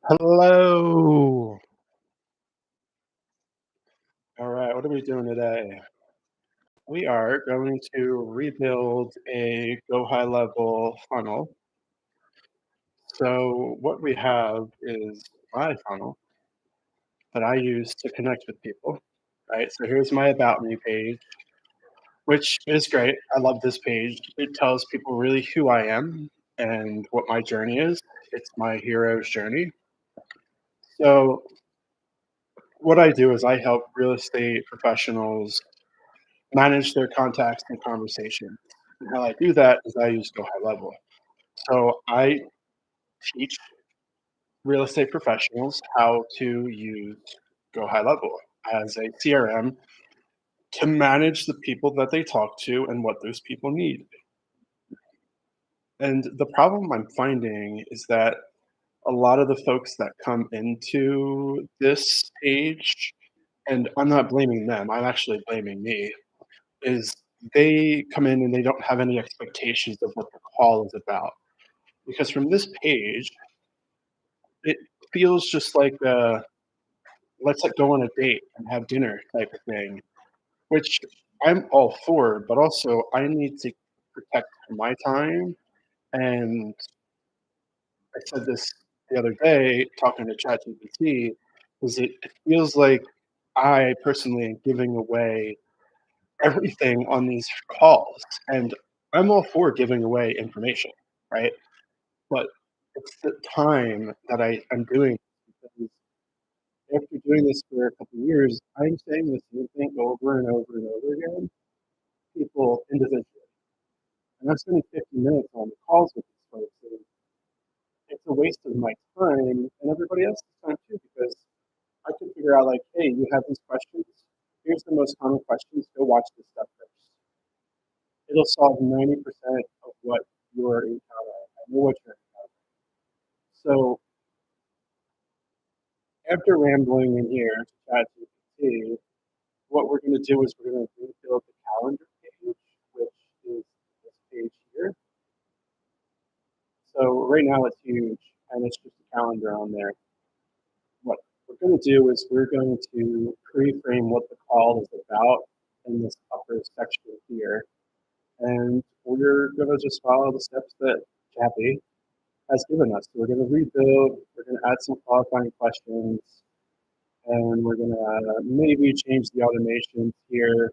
Hello. All right, what are we doing today? We are going to rebuild a Go High Level funnel. So, what we have is my funnel that I use to connect with people, right? So, here's my About Me page, which is great. I love this page. It tells people really who I am and what my journey is. It's my hero's journey. So, what I do is I help real estate professionals manage their contacts and conversations. And how I do that is I use Go High Level. So I teach real estate professionals how to use Go High Level as a CRM to manage the people that they talk to and what those people need. And the problem I'm finding is that a lot of the folks that come into this page, and I'm not blaming them, I'm actually blaming me, is they come in and they don't have any expectations of what the call is about. Because from this page, it feels just like let's like go on a date and have dinner type of thing, which I'm all for, but also I need to protect my time. And I said this the other day talking to ChatGPT, is it feels like I personally am giving away everything on these calls. And I'm all for giving away information, right? But it's the time that I'm doing because after doing this for a couple of years, I'm saying the same thing over and over and over again, people individually. And I'm spending 50 minutes on the calls with these folks. And it's a waste of my time and everybody else's time too, because I can figure out like, hey, you have these questions. Here's the most common questions. Go watch this stuff first. It'll solve 90% of what you're encountering. I know what you're encountering. So after rambling in here to ChatGPT, what we're going to do is we're going to rebuild the calendar page, which is this page here. So right now it's huge, and it's just a calendar on there. What we're going to do is we're going to pre-frame what the call is about in this upper section here, and we're going to just follow the steps that Kathy has given us. So we're going to rebuild. We're going to add some qualifying questions, and we're going to maybe change the automations here.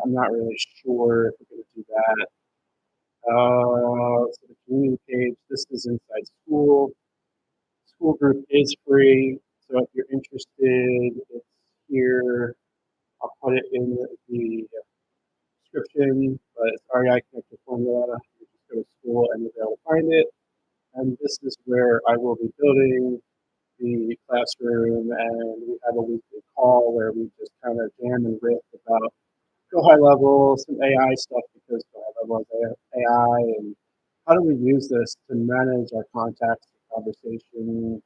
I'm not really sure if we're going to do that. So the community page, this is inside school. School group is free. So if you're interested, it's here. I'll put it in the description, but it's REI Connected Formula. You just go to school and you'll be able to find it. And this is where I will be building the classroom, and we have a weekly call where we just kind of jam and riff about Go High Level, some AI stuff because Go High Level is AI, and how do we use this to manage our contacts and conversation.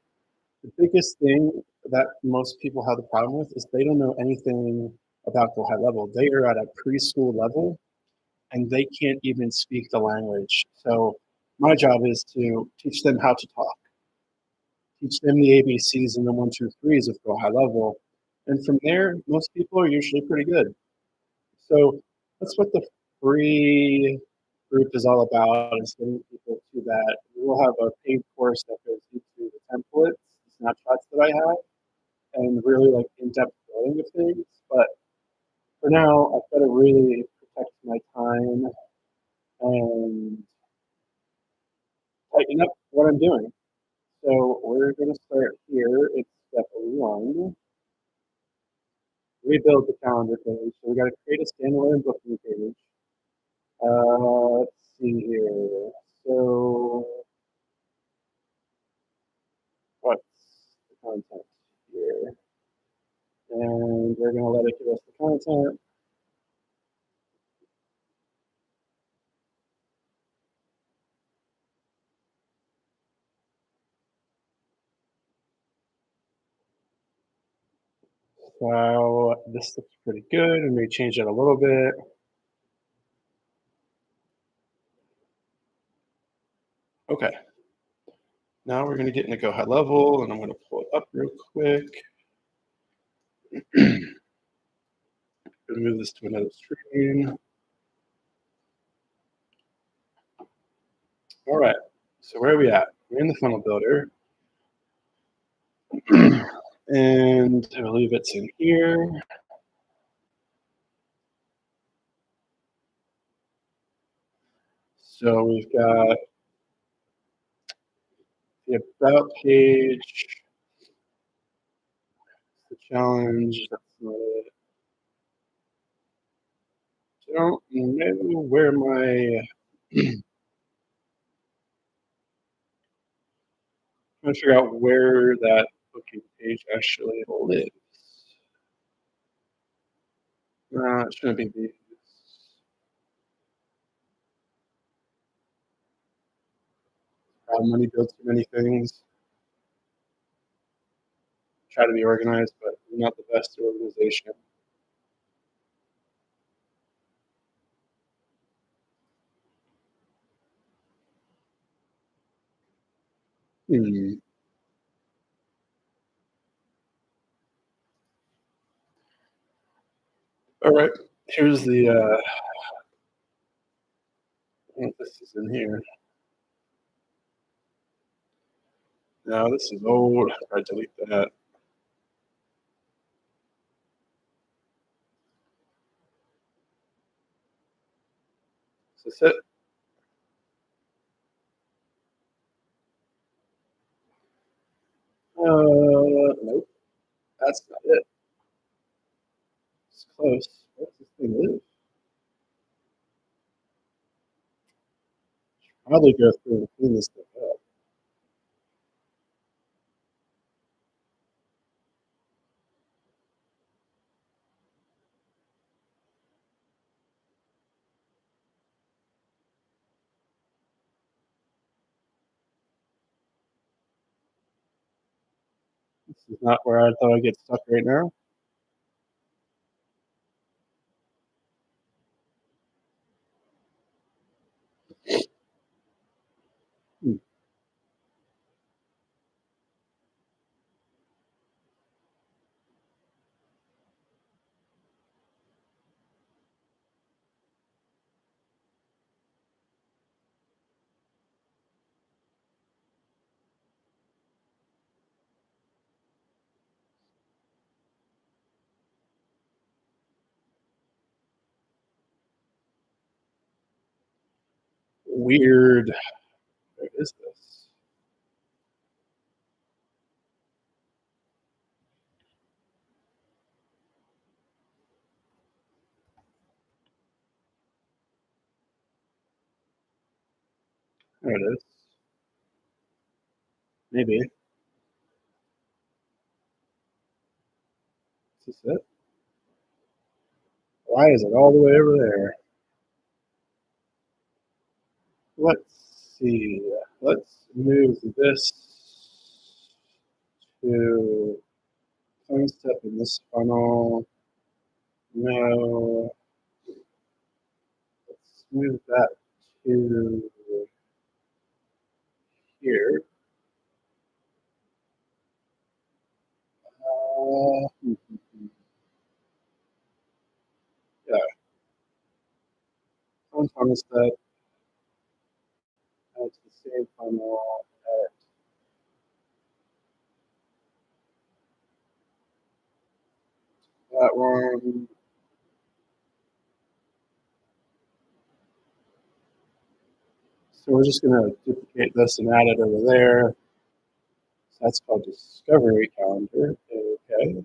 The biggest thing that most people have the problem with is they don't know anything about Go High Level. They are at a preschool level and they can't even speak the language. So my job is to teach them how to talk, teach them the ABCs and the one, two, threes of Go High Level. And from there, most people are usually pretty good. So that's what the free group is all about, is getting people to that. We will have a paid course that goes into the templates, the snapshots that I have, and really like in-depth building of things. But for now, I've got to really protect my time and tighten up what I'm doing. So we're going to start here. It's step one, rebuild the calendar page. So we got to create a standalone booking page. Let's see here. So what's the content here? And we're going to let it give us the content. So this looks pretty good, and we change it a little bit. Okay. Now we're gonna get into Go High Level, and I'm gonna pull it up real quick. Gonna move this to another screen. All right, so where are we at? We're in the funnel builder. And I believe it's in here. So we've got the About page, the challenge, that's not it. I don't know where my, trying to figure out where that booking page actually lives. It shouldn't be these. Money builds too many things. Try to be organized, but we're not the best at organization. Hmm. All right, here's the, I don't know if this is in here. No, this is old. I delete that. Is this it? Nope, that's not it. It's close. What's this thing live? Probably go through and clean this thing up. This is not where I thought I'd get stuck right now. Hmm. Weird. Where is this? There it is. Maybe. Is this it? Why is it all the way over there? Let's see. Let's move this to concept in this funnel. No. Let's move that to here. Yeah, on concept, add to the same funnel, add that one. So we're just gonna duplicate this and add it over there. So that's called discovery calendar. Okay.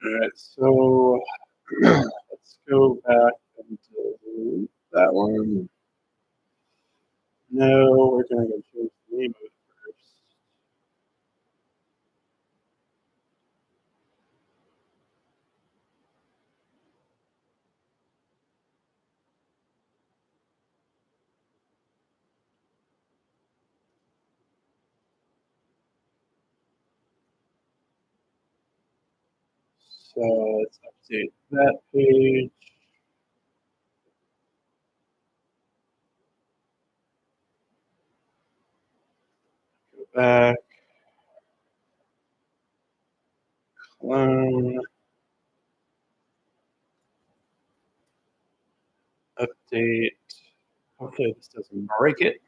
Alright, so let's go back and delete that one. No, we're gonna go change the name of it first. So let's update that page. Go back, clone, update. Hopefully this doesn't break it.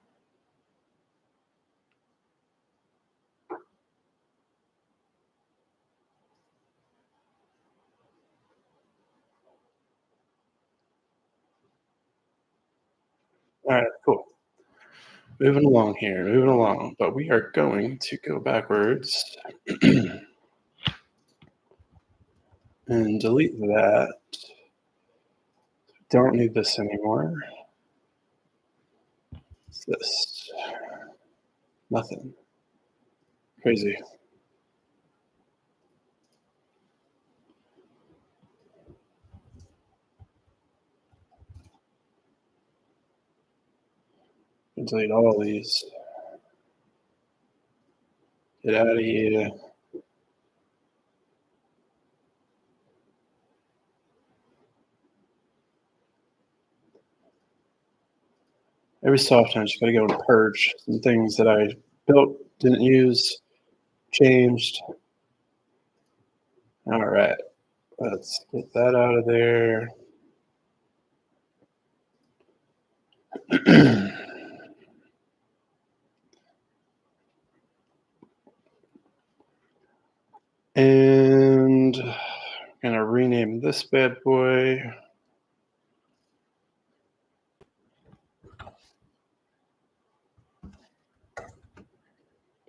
Alright, cool. Moving along here, moving along, but we are going to go backwards and delete that. Don't need this anymore. What's this? Nothing. Crazy. Delete all these. Get out of here. Every so often, I just gotta go and purge some things that I built, didn't use, changed. All right, let's get that out of there. And I'm gonna rename this bad boy.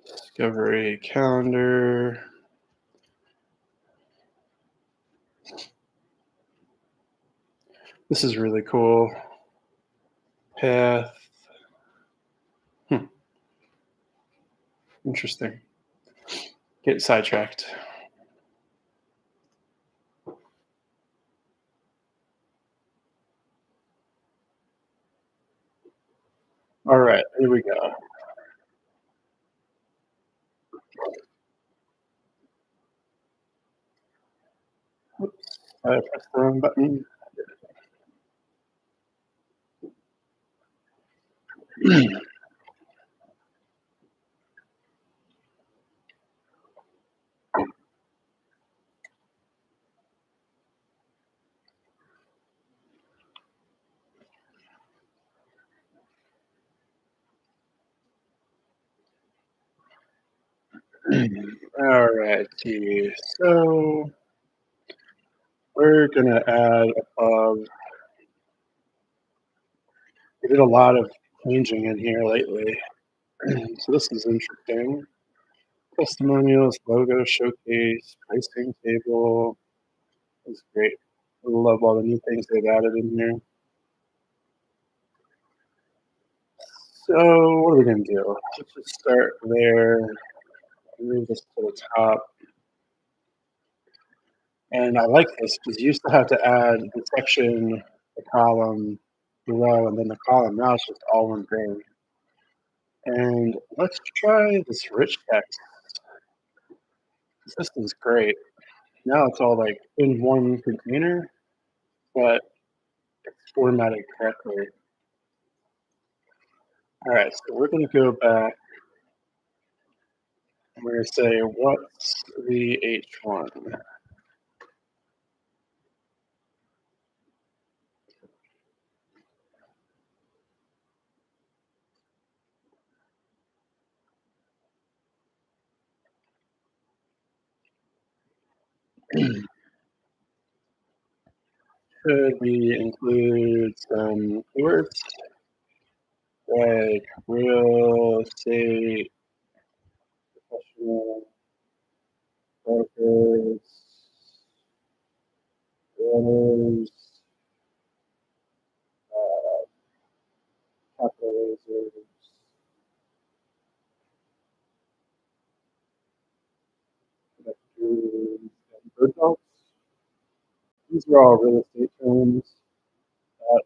Discovery calendar. This is really cool. Path. Interesting. Get sidetracked. All right, here we go. Oops, I pressed the wrong button. All righty, so we're gonna add above. We did a lot of changing in here lately, so this is interesting. Testimonials, logo, showcase, pricing table. That's great. I love all the new things they've added in here. So what are we gonna do? Let's just start there. Move this to the top. And I like this because you used to have to add the section, the column, the row, and then the column. Now it's just all one thing. And let's try this rich text. This is great. Now it's all like in one container, but it's formatted correctly. All right, so we're going to go back and we're going to say, what's the H1? Should we include some keywords like real estate, professional, brokers, letters, capitalizers, vectors, and bird dogs. These are all real estate terms that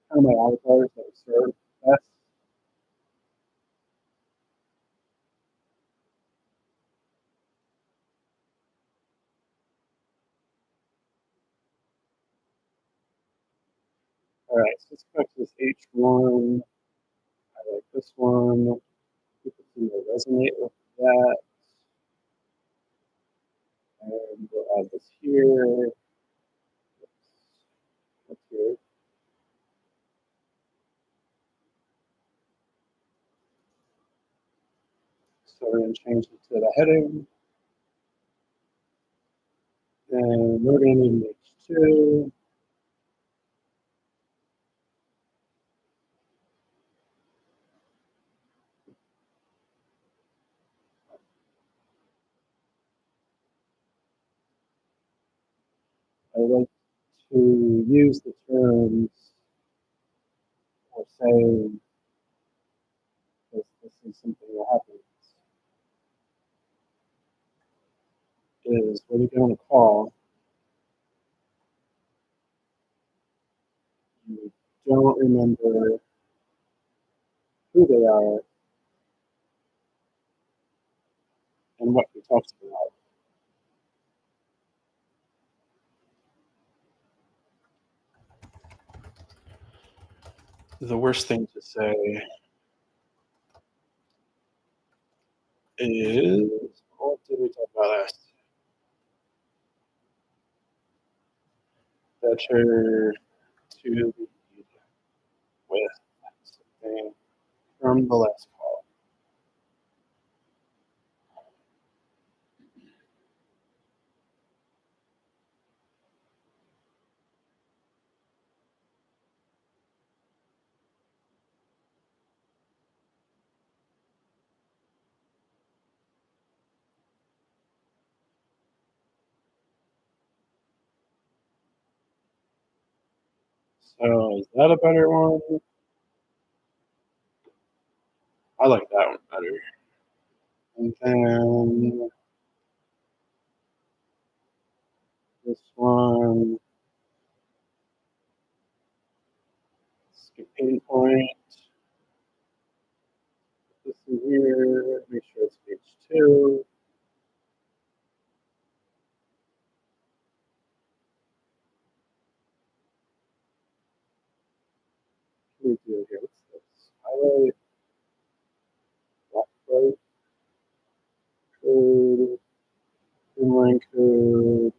kind of my avatars that serve best. All right, so let's go back to this H1. I like this one. People seem to resonate with that. And we'll add this here. What's here? So we're going to change it to the heading. And we're going to need an H2. I like to use the terms or saying this is something that happens is when you get on a call, you don't remember who they are and what you talked about. The worst thing to say is, what did we talk about last? Better to lead with something from the last call. So is that a better one? I like that one better. And then this one, skip pain point. This in here, make sure it's page 2. What do we do here? What's this? Highlight, black code, inline code.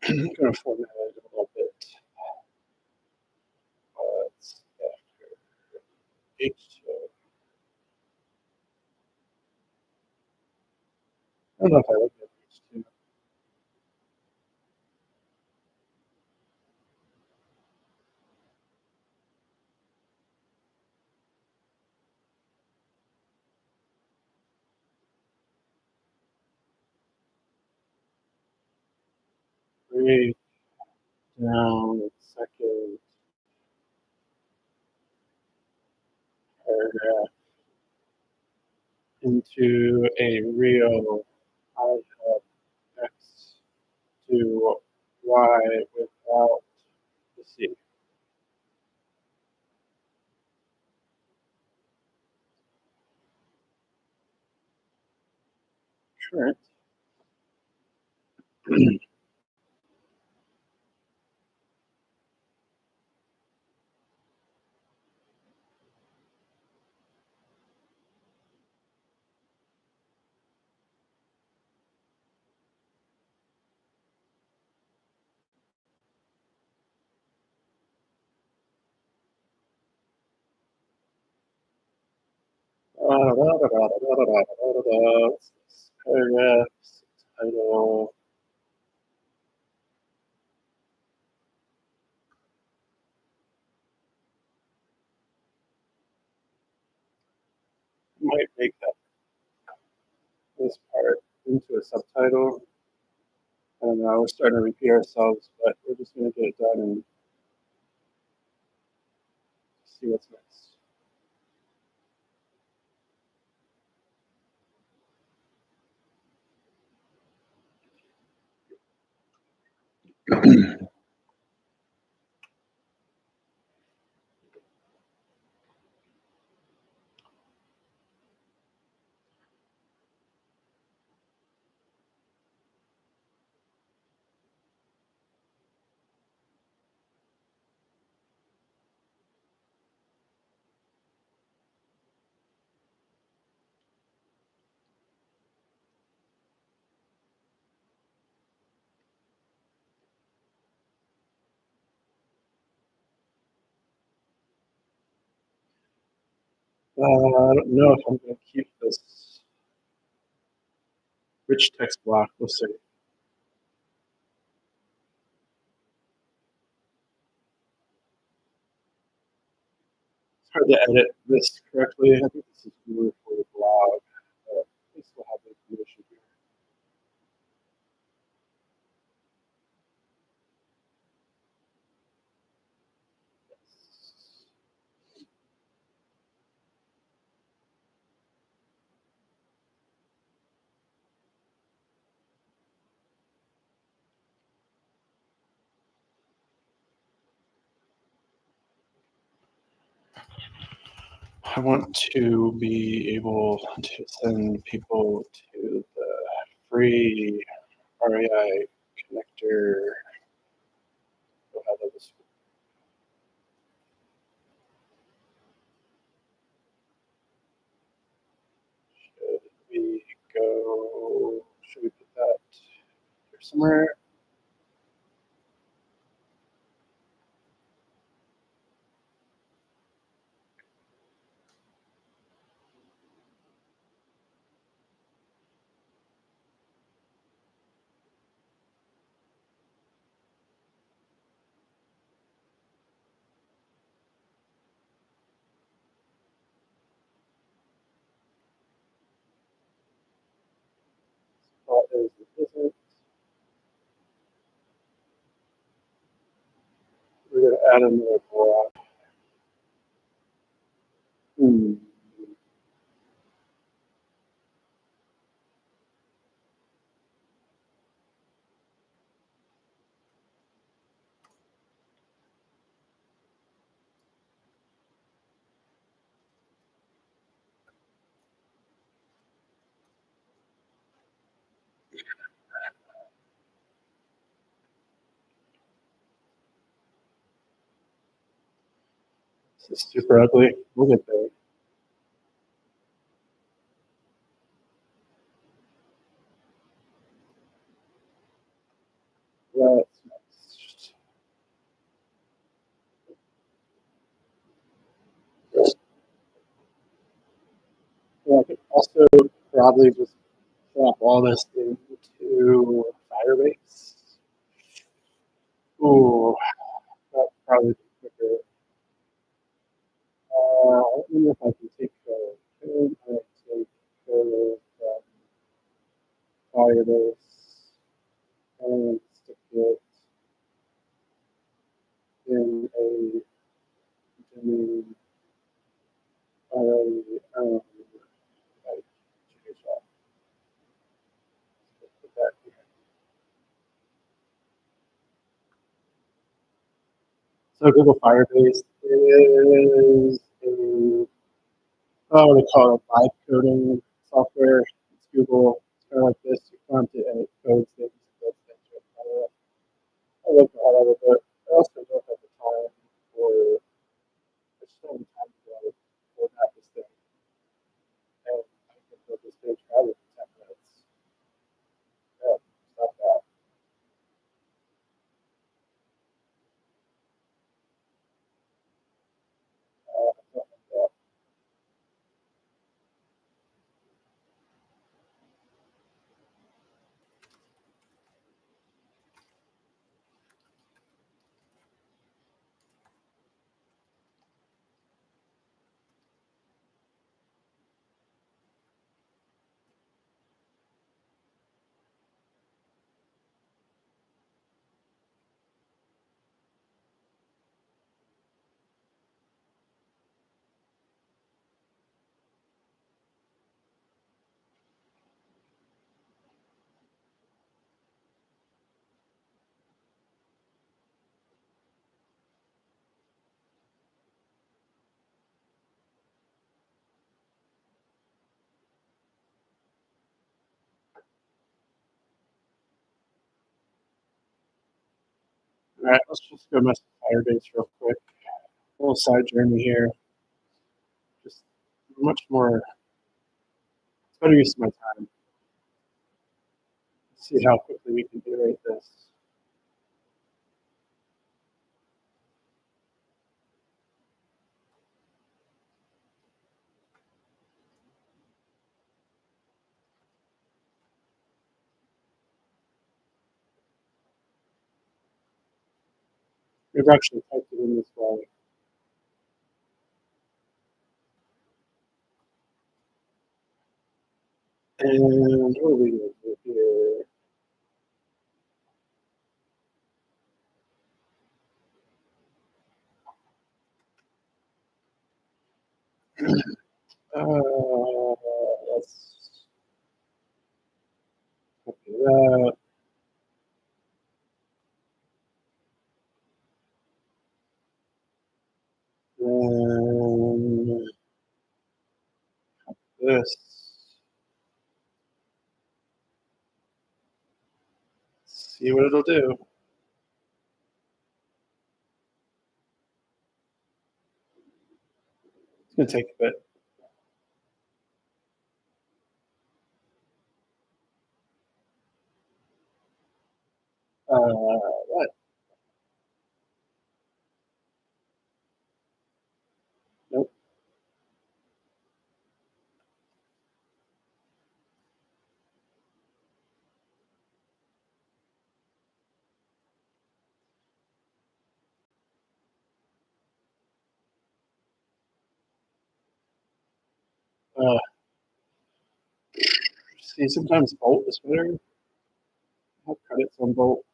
I'm going to format it a little bit. Let's after H2. I don't know if I like that H2. Break down second paragraph into a real I have X to Y without the C. Current. Paragraphs, title. might make this part into a subtitle. I don't know. We're starting to repeat ourselves, but we're just going to get it done and see what's next. I don't know if I'm going to keep this rich text block. We'll see. It's hard to edit this correctly. I think this is more for the blog. At least we'll have the information here. I want to be able to send people to the free REI connector. Should we go? Should we put that here somewhere? What is it? Isn't? We're going to add another block. This is super ugly. We'll get there. That's next. Yeah, I could also probably just drop all this into Firebase. Ooh, that's probably quicker. I don't know if I can take code. Could I take code from Firebase and stick it in a domain already like JSON? Put that here. So Google Firebase is a, oh, they call it vibe coding software. It's Google. It's kind of like this. You prompt it and it codes things. Those things are I love the hell out of it. I also don't have the time for, I just don't have the time to go format this thing. And I can build this page probably in 10 minutes. Yeah, it's not bad. Something like that. Alright, let's just go mess with Firebase real quick. A little side journey here. Just much more it's better use of my time. Let's see how quickly we can iterate this. We've actually typed it in this way. And what are we gonna do here? Let's copy that. Then this. See what it'll do. It's gonna take a bit. What? Nope. Uh, See, sometimes Bolt is better. I have credits on Bolt.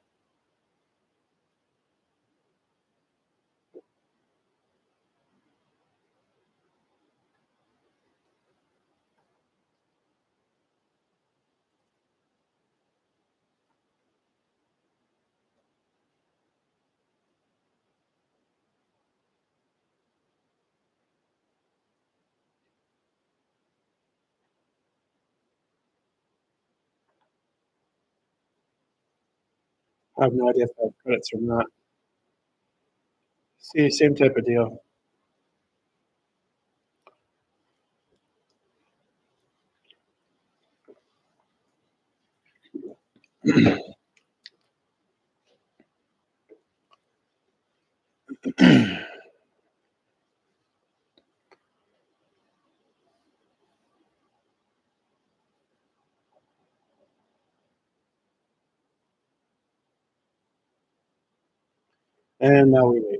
I have no idea if I have credits or not. See, same type of deal. And now we wait.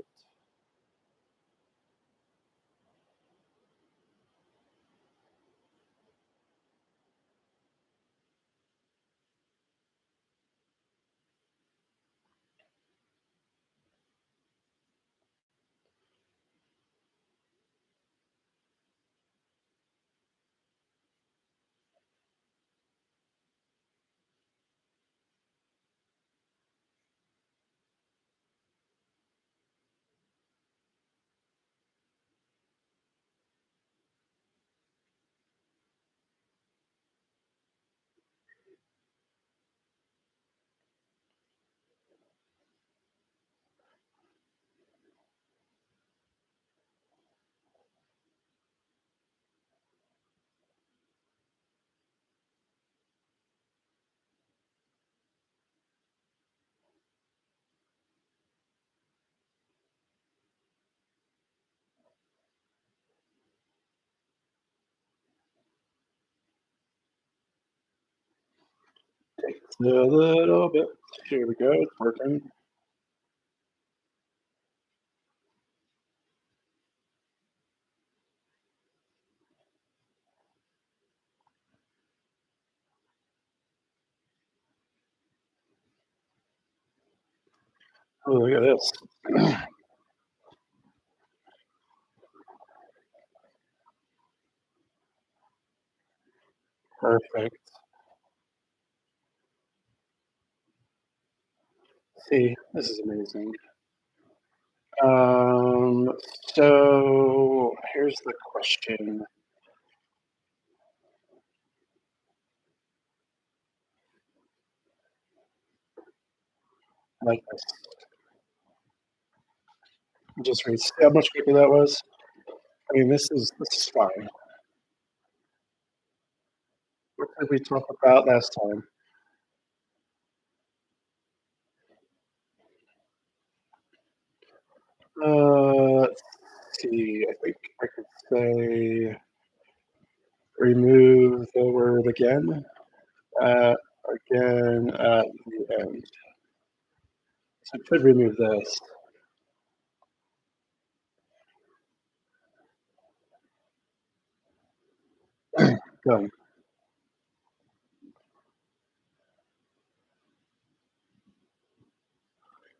Takes a little bit. Here we go. It's working. Oh, look at this. Perfect. See, this is amazing. Um, so here's the question. I like this. Just read. See how much quicker that was? I mean, this is fine. What did we talk about last time? Let's see. I think I could say remove the word again. Uh, again at the end. So I could remove this. Done.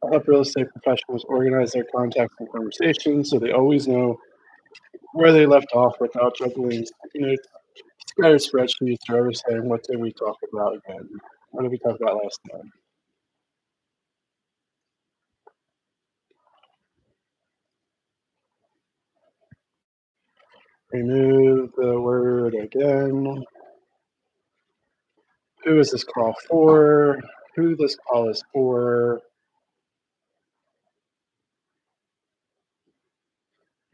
I help real estate professionals organize their contacts and conversations so they always know where they left off without juggling, scattered spreadsheets or ever saying, what did we talk about again? What did we talk about last time? Remove the word again. Who is this call for? Who this call is for?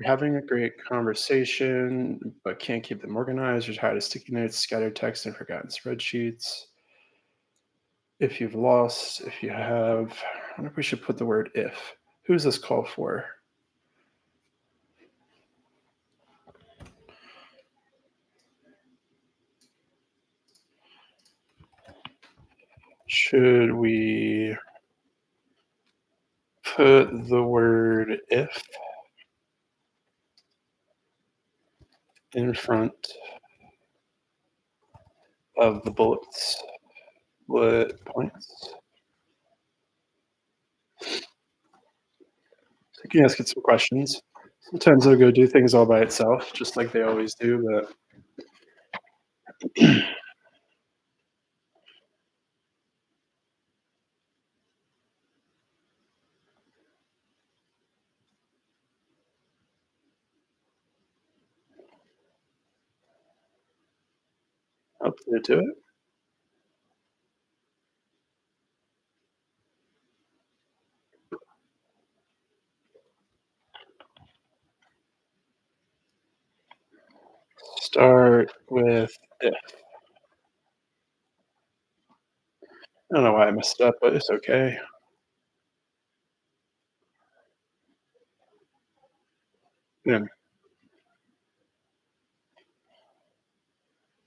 You're having a great conversation, but can't keep them organized. You're tired of sticky notes, scattered text, and forgotten spreadsheets. If you've lost, if you have, I wonder if we should put the word if. Who's this call for? Should we put the word if in front of the bullet points? So you can ask it some questions. Sometimes it'll go do things all by itself, just like they always do, but up to it. Start with if. I don't know why I messed it up, but it's okay. Yeah.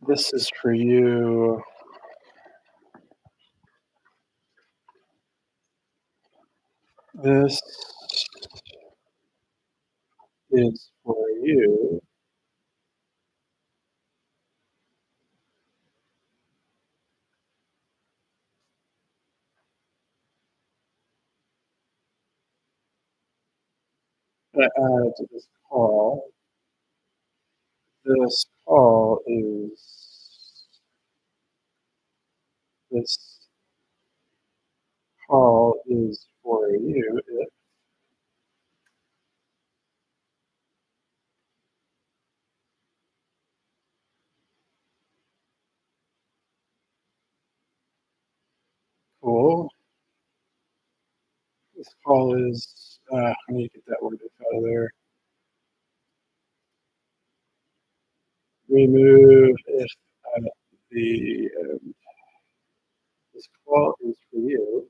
This is for you. This is for you. Add to this call. This call is this call is for you. If cool. This call is. I need to get that word out of there. Remove if at the this call is for you.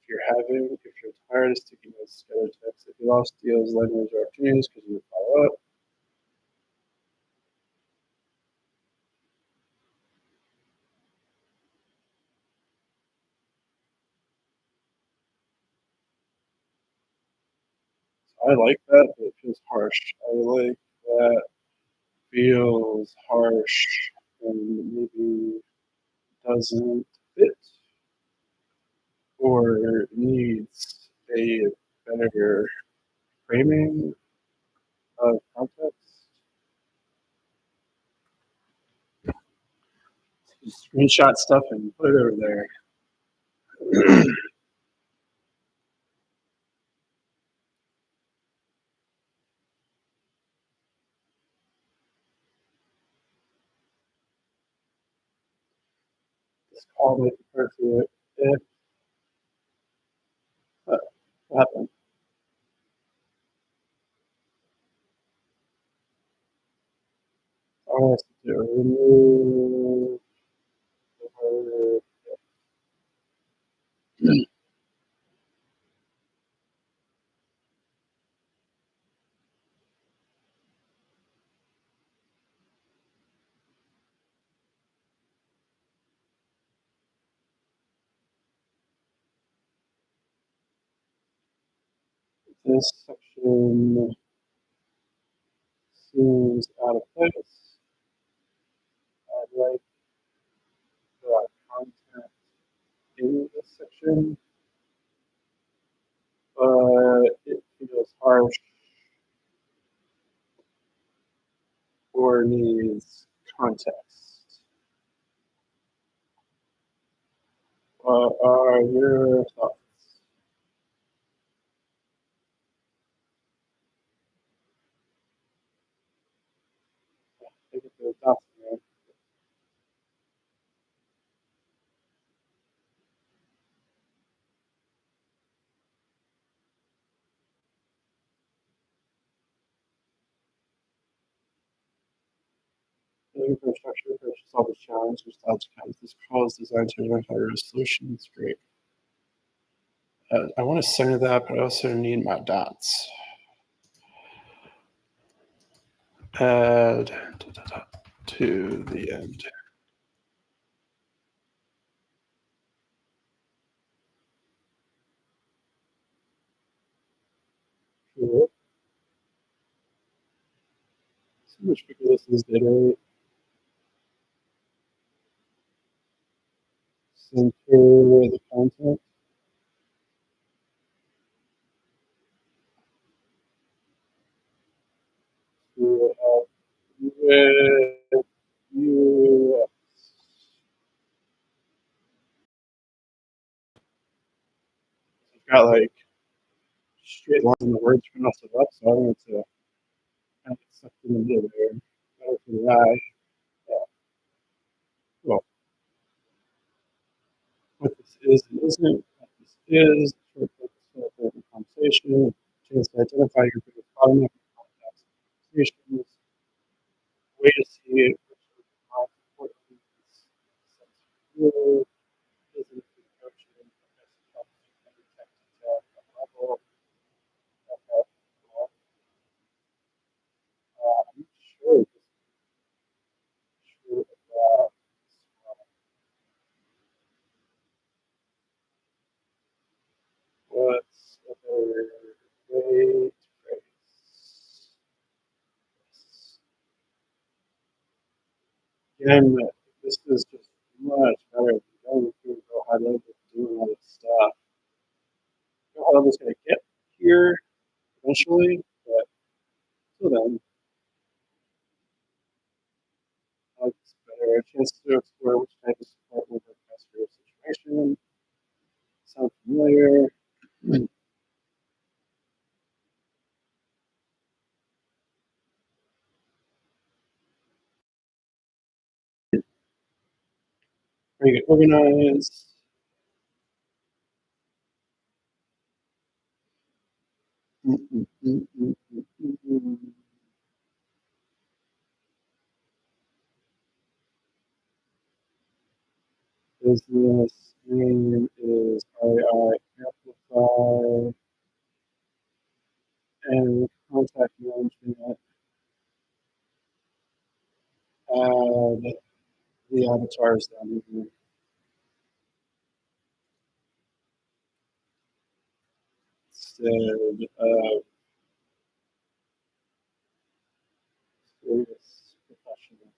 If you're tired of sticking with scheduled text, if you lost deals, lenders, or opportunities because you follow up, I like that, but it feels harsh. I like that feels harsh and maybe doesn't fit or needs a better framing of context. Just screenshot stuff and put it over there. This call might be perfect if what happened. has to remove the word this section seems out of place. I'd like the content in this section, but it feels harsh or needs context. What are your thoughts? Take it to the document. Looking for a structure to solve this challenge, which algebra this call is designed to identify a solution. It's great. I want to center that, but I also need my dots. Add to the end. Cool. So much bigger this is iterate. Center the content. To help with you. I've got like straight lines in the words for mess it up, so I wanted to kind of get stuff in the middle there. Better for the eye. Yeah. Cool. What this is and isn't, what this is, short focus for the conversation, chance to identify your biggest bottleneck in conversations, way to see it, which is not important, sense you, isn't the coaching, helps you detect detail at that level. Okay. Well, I'm not sure this is true about what's other way to phrase. Again, this is just much better than going through go high level doing all this stuff. Go high level is going to get here eventually, but until then, I like this better. A chance to explore which type of support will work best for your situation. Sound familiar? Bring it organized. Business name is RAI Amplify and contact management. Add the avatars down here. Instead of serious professionals.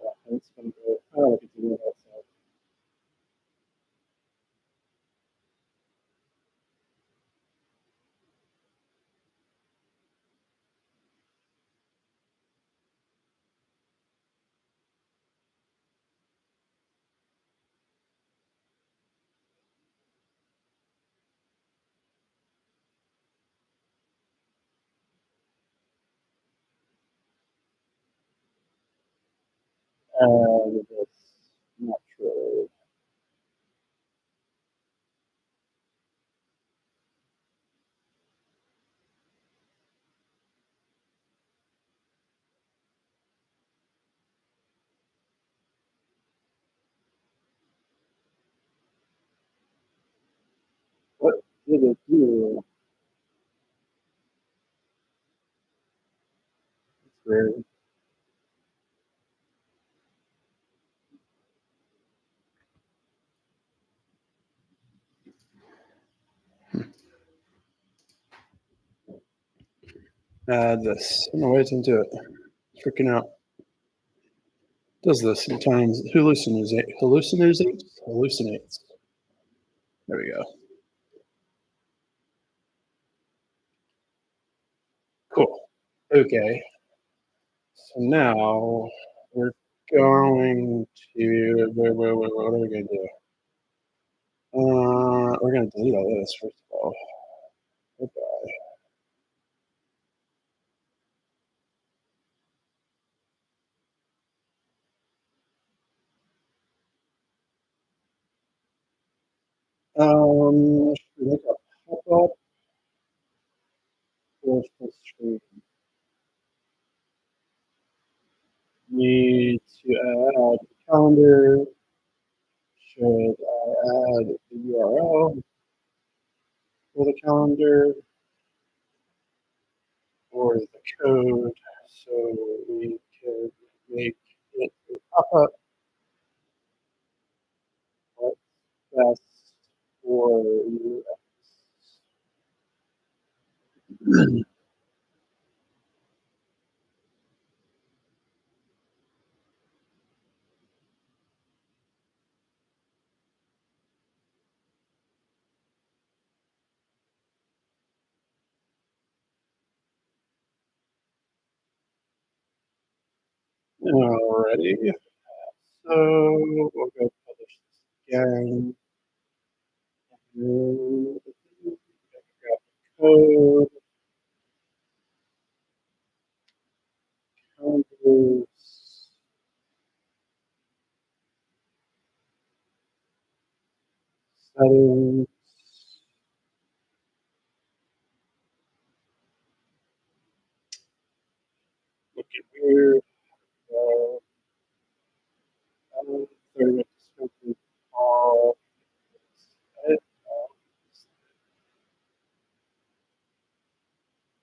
Yeah, it's going to go. I don't know if it's doing that outside. And it's not true. to do. It's weird. Add this. I'm gonna wait into it. Freaking out. Does this sometimes hallucinates. There we go. Cool. Okay. So now we're going to what are we gonna do? We're gonna delete all this first of all. Okay. Should we make a pop-up or full screen? Need to add the calendar. Should I add the URL for the calendar or the code so we can make it a pop-up? What's best for you? Alrighty. So we'll go publish this again. Grab the code, calendars, settings. Looking weird. Uh, 30 minutes descriptive all edit,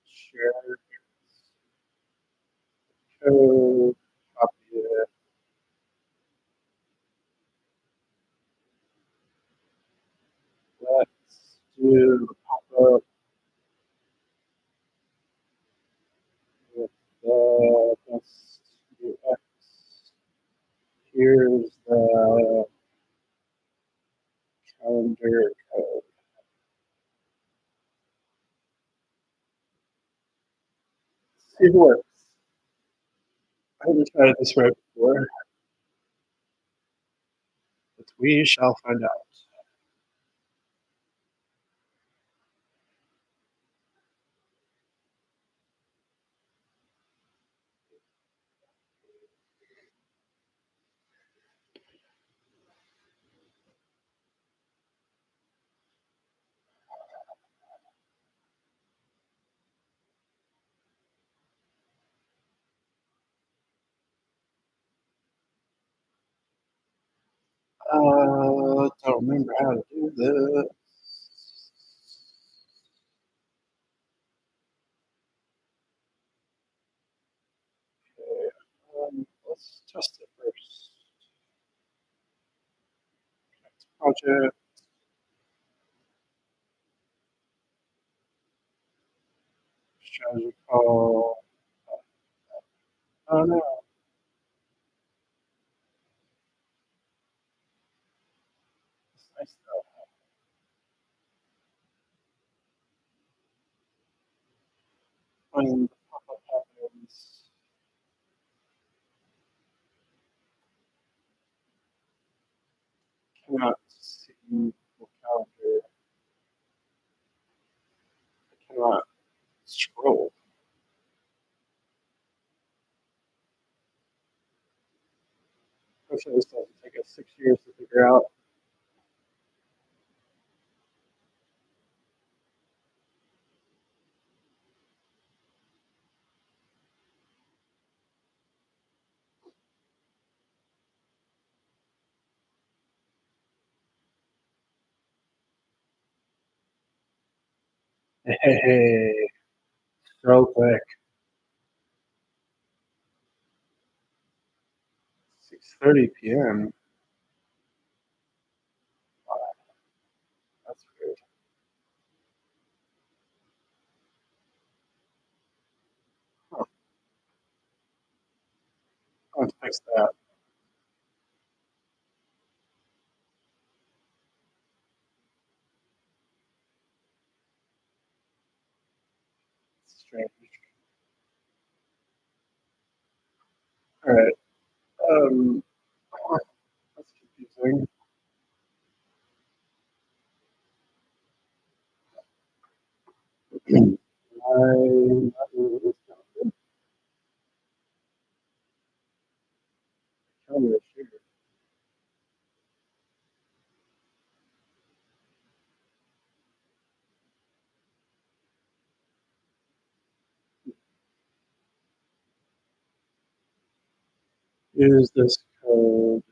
share code, copy it. Let's do the pop-up with the best UX. Here's the calendar code. See if it works. I haven't tried it this way before, but we shall find out. Don't remember how to do this. Let's test it first. Project, strategy call. Oh no, it's nice though. When the pop-up happens, cannot see the calendar. I cannot scroll. Hopefully this doesn't take us 6 years to figure out. Hey, so quick. 6:30 PM. Wow, that's weird. Huh, I'll have to fix that. It's strange. Alright, huh, that's confusing. I'm not really this calendar is here. Use this code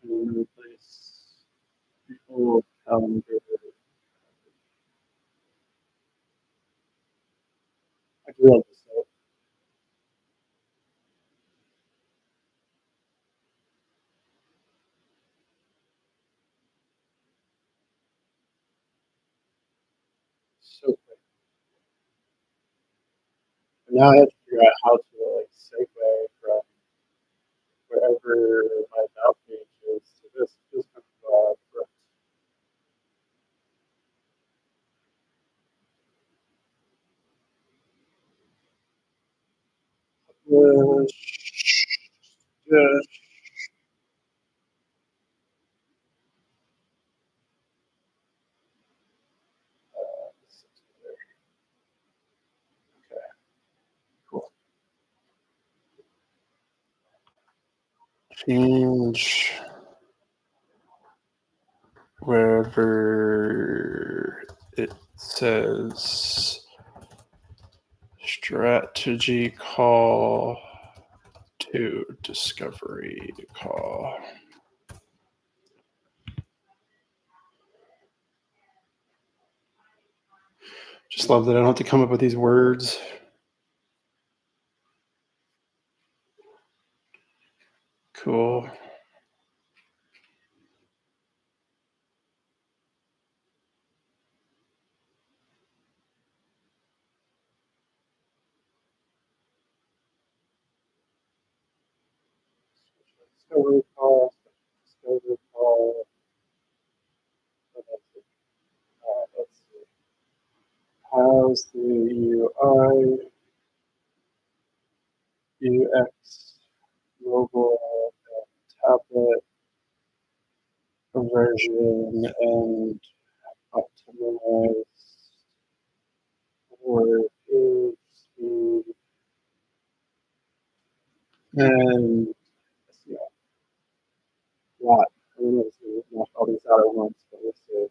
and replace people calendar. I do love this though. So quick. And now I have to figure out how to like segue from wherever my about page is to this kind of uh, okay, cool. Change wherever it says strategy call to discovery call. Just love that I don't have to come up with these words. Cool. Discovery call, discovery call. Let's see. How's the UI, UX, mobile, and tablet version and optimize for page speed and yeah, a lot. I don't know if it's gonna knock all these out at once, but let's see.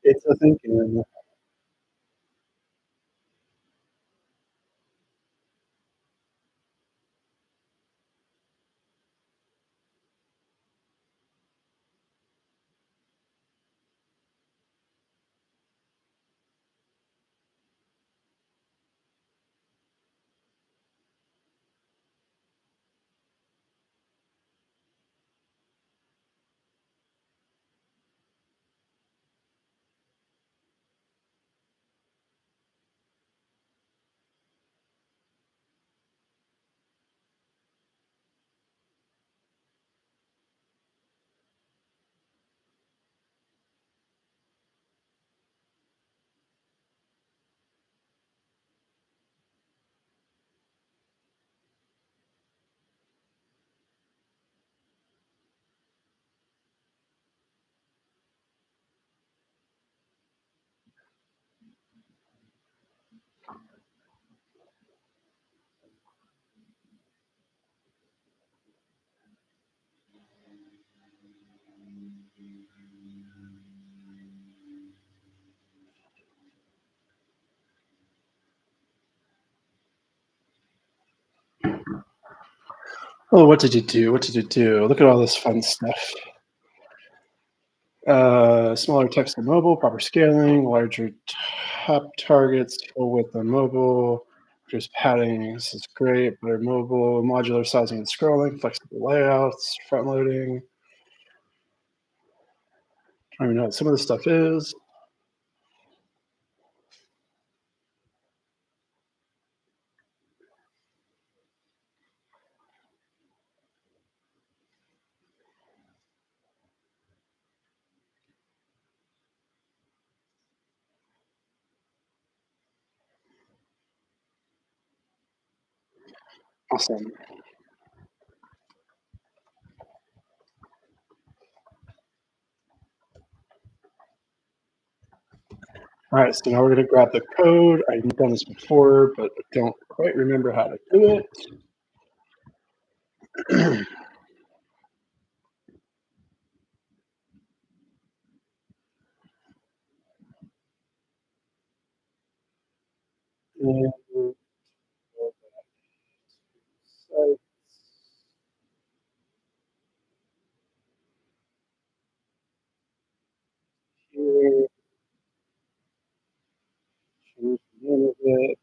It's a thinking. Oh, what did you do? What did you do? Look at all this fun stuff. Smaller text on mobile, proper scaling, larger top targets, full width on mobile, just padding. This is great. Better mobile, modular sizing and scrolling, flexible layouts, front loading. I don't even know what some of this stuff is. Awesome. All right, so now we're going to grab the code. I've done this before, but I don't quite remember how to do it. And so here, change the name of it.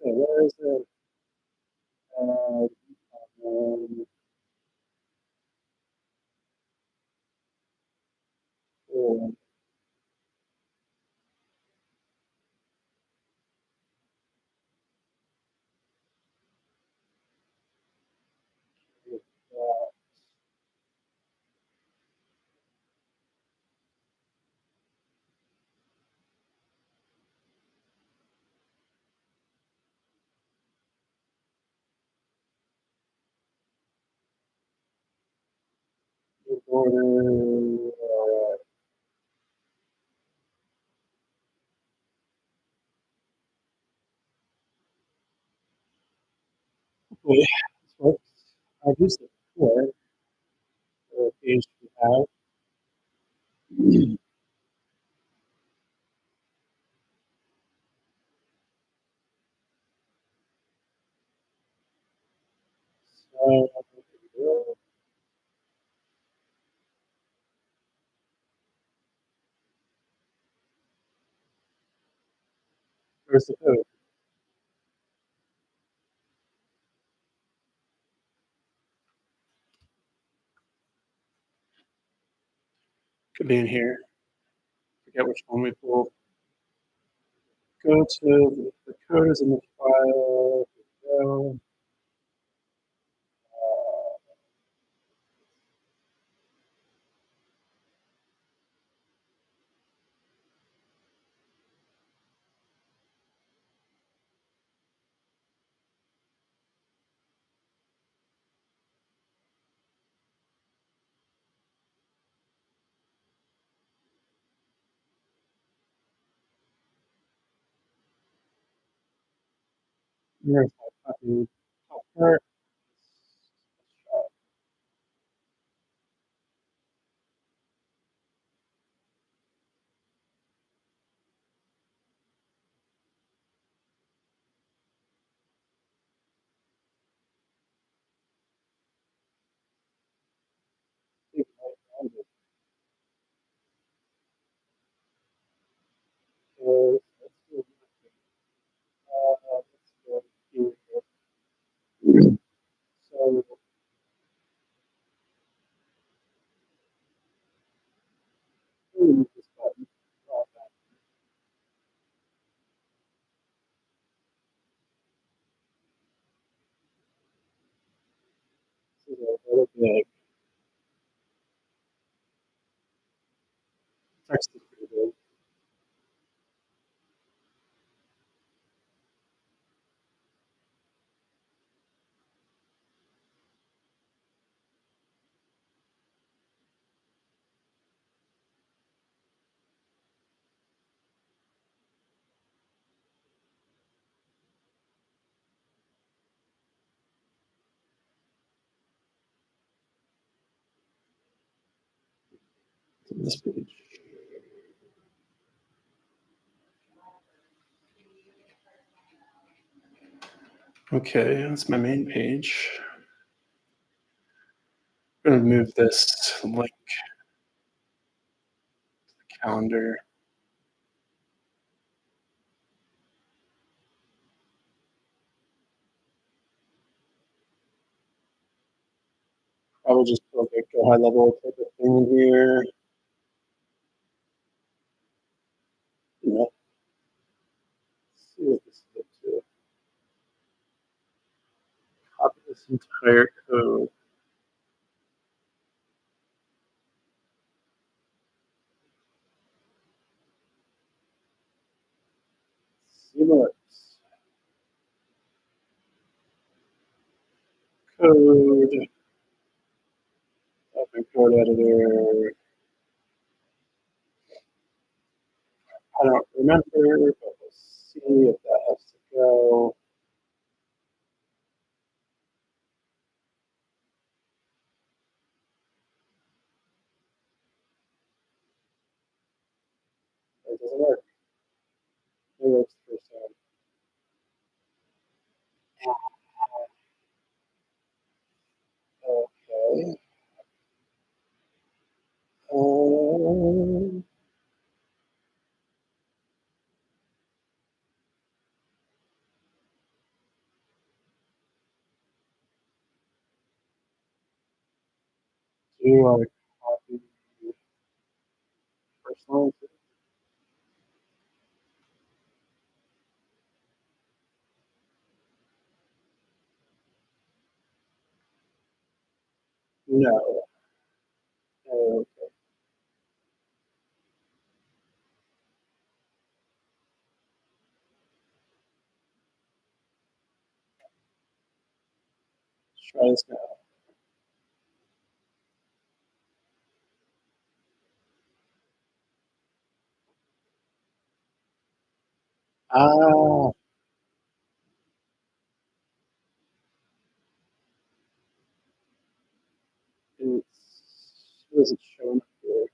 So where is it? Uh, um, oh, border. Hopefully this works. I've used it before for a page we have. So where's the code? Could be in here. Forget which one we pulled. Go to the code is in the file. Go. Here's my copy. Top part. So let's do let's go here. So move this button. This is a little bit text is pretty big. This page. Okay, that's my main page. I'm gonna move this link calendar. Probably just put like a high level type of thing in here. Yeah. Let's see what this is up to. Copy this entire code. See what's code. Open code editor. I don't remember, but we'll see if that has to go. It doesn't work. It works the first time. Okay. Um, do I copy first line? No. Okay. Let's try this now. Ah, what is it showing here?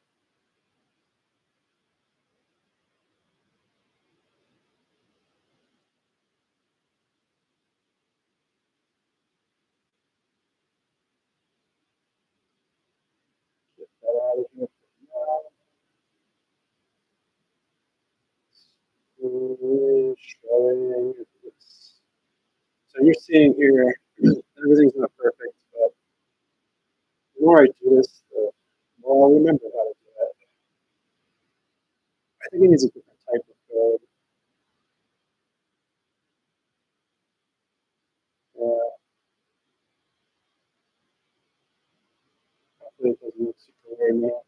Get that out of here. Showing this. So you're seeing here, everything's not perfect, but the more I do this, the more I'll remember how to do it. I think it needs a different type of code. Hopefully it doesn't look super weird now.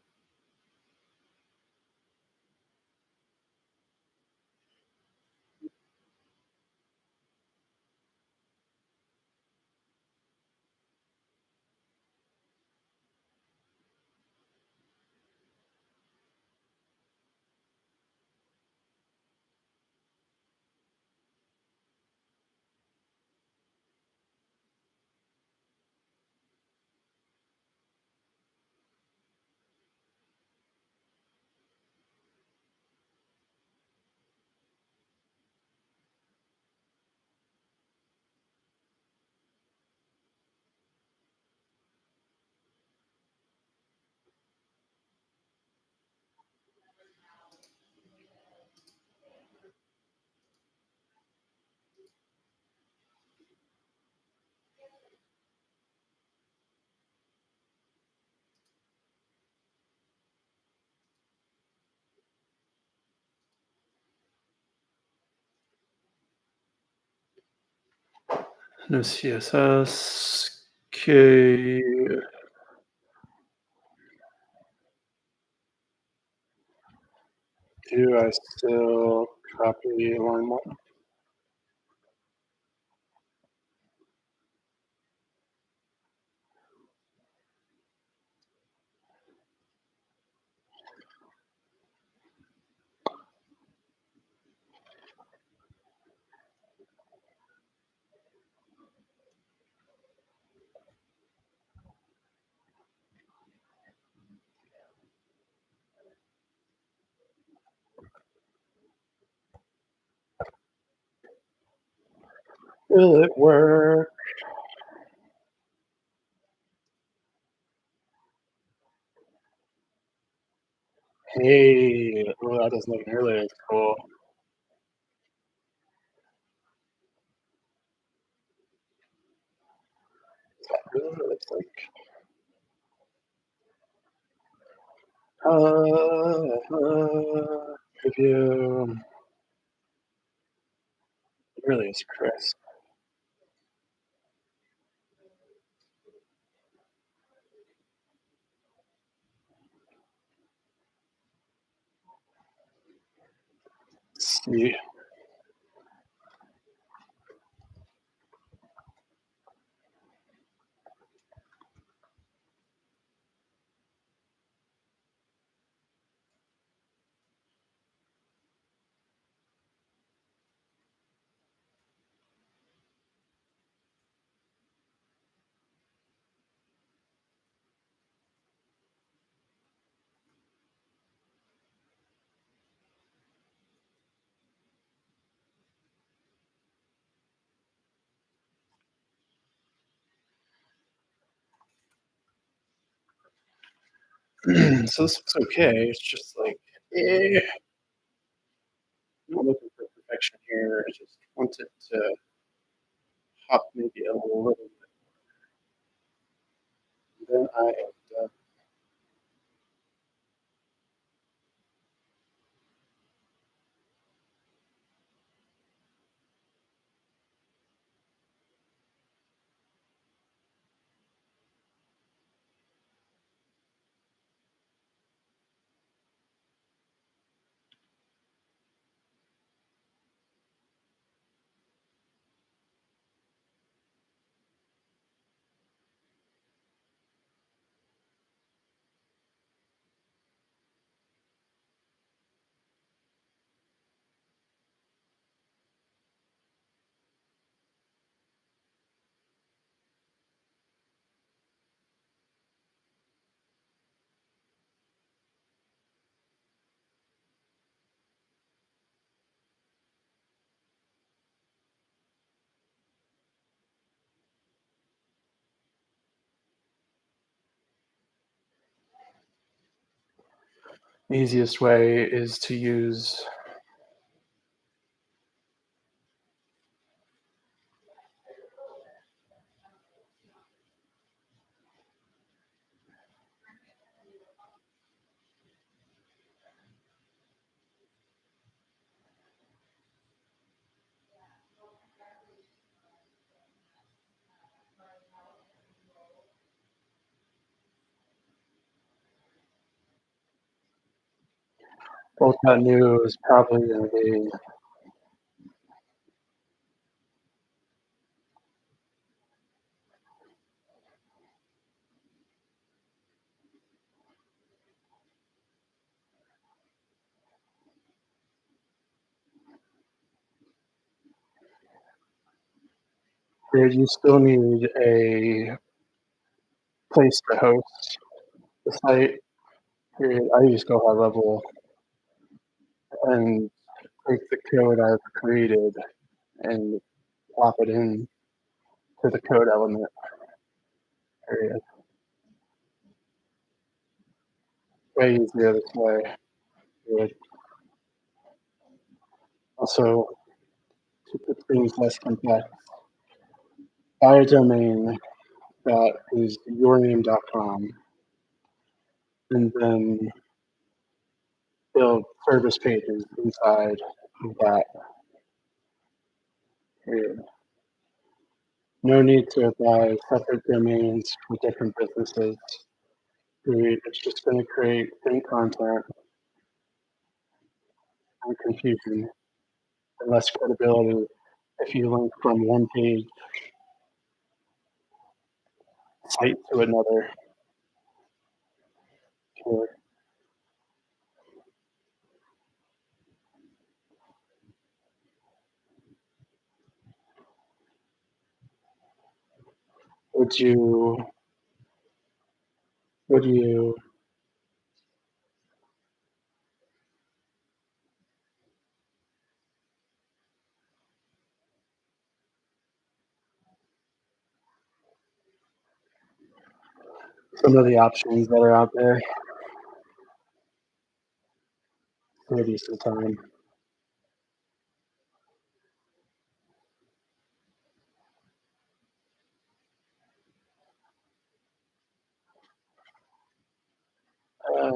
No CSS. Okay. Do I still copy line one? Will it work? Hey, oh, that doesn't look nearly as cool. Really what it looks like. Review. It really is crisp. Let's see. So this looks okay. It's just like, I'm not looking for perfection here. I just want it to hop maybe a little bit. Then I am done. The easiest way is to use both that new is probably going to be you still need a place to host the site. Period. I use go high level and take the code I've created and plop it in to the code element. Period. Way easier this way. Period. Also, to keep things less complex, buy a domain that is yourname.com and then build service pages inside of that. Period. No need to buy separate domains for different businesses. Period. It's just going to create thin content and confusion and less credibility if you link from one page site to another. Period. Would you would you some of the options that are out there. Maybe some time. Uh,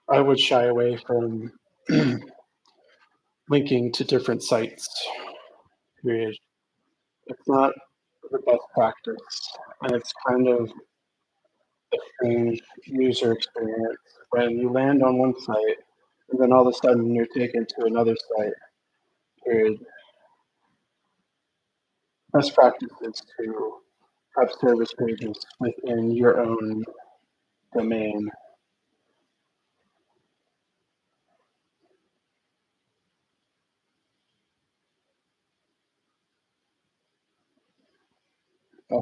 I would shy away from linking to different sites. Period. It's not the best practice, and it's kind of a strange user experience when you land on one site and then all of a sudden you're taken to another site. Period. Best practice is to have service pages within your own domain. Oh,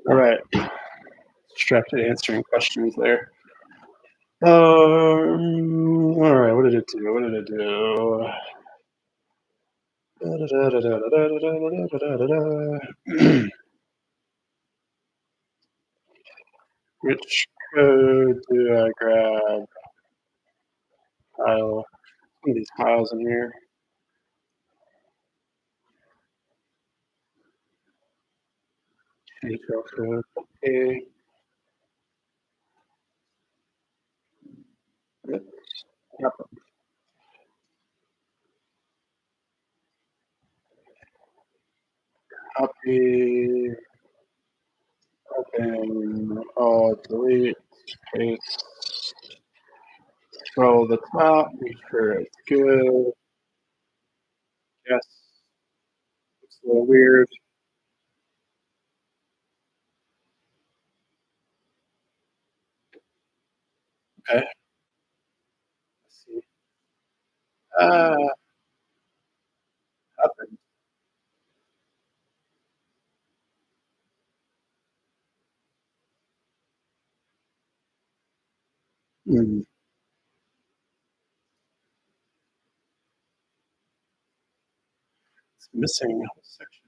all right. Distracted answering questions there. All right. What did it do? What did it do? Which code do I grab? File. Some of these files in here. Detail code. Okay. Yep. Copy. Open. Delete. Paste. Scroll the top. Make sure it's good. Yes. Looks a little weird. Okay. Let's see. Ah, happened. Hmm. It's missing a whole section.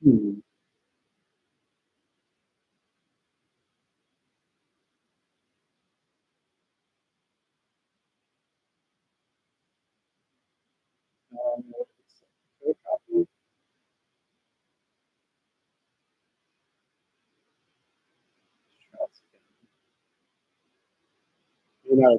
Hmm. Code copy. You know,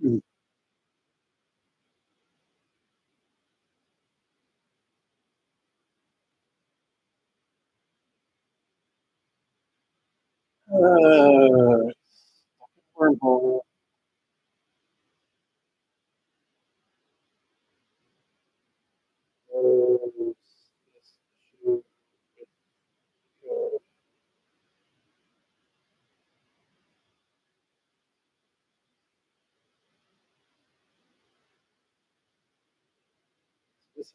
hmm. Uh, wormhole. This issue. This,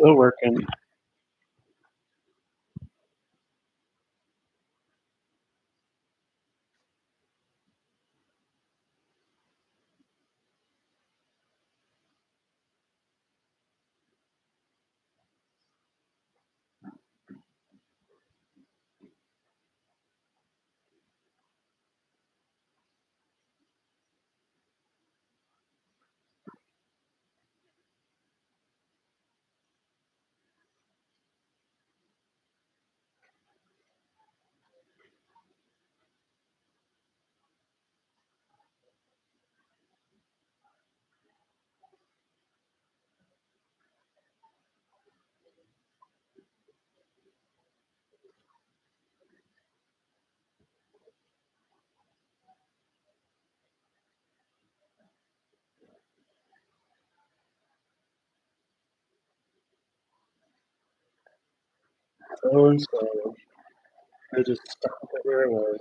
Still working. So and so. I just stopped it where it was.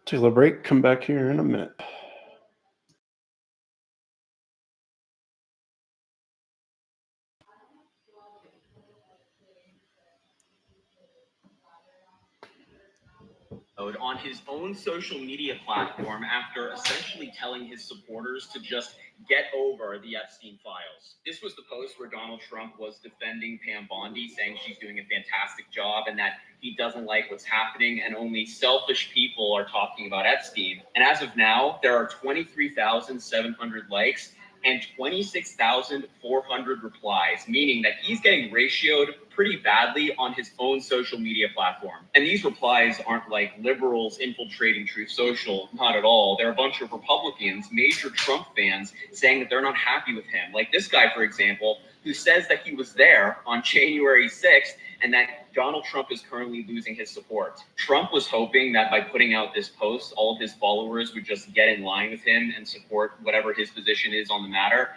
Take a little break. Come back here in a minute. On his own social media platform after essentially telling his supporters to just get over the Epstein files. This was the post where Donald Trump was defending Pam Bondi, saying she's doing a fantastic job and that he doesn't like what's happening and only selfish people are talking about Epstein. And as of now, there are 23,700 likes and 26,400 replies, meaning that he's getting ratioed pretty badly on his own social media platform. And these replies aren't like liberals infiltrating Truth Social, not at all. They're a bunch of Republicans, major Trump fans, saying that they're not happy with him. Like this guy, for example, who says that he was there on January 6th and that Donald Trump is currently losing his support. Trump was hoping that by putting out this post, all of his followers would just get in line with him and support whatever his position is on the matter.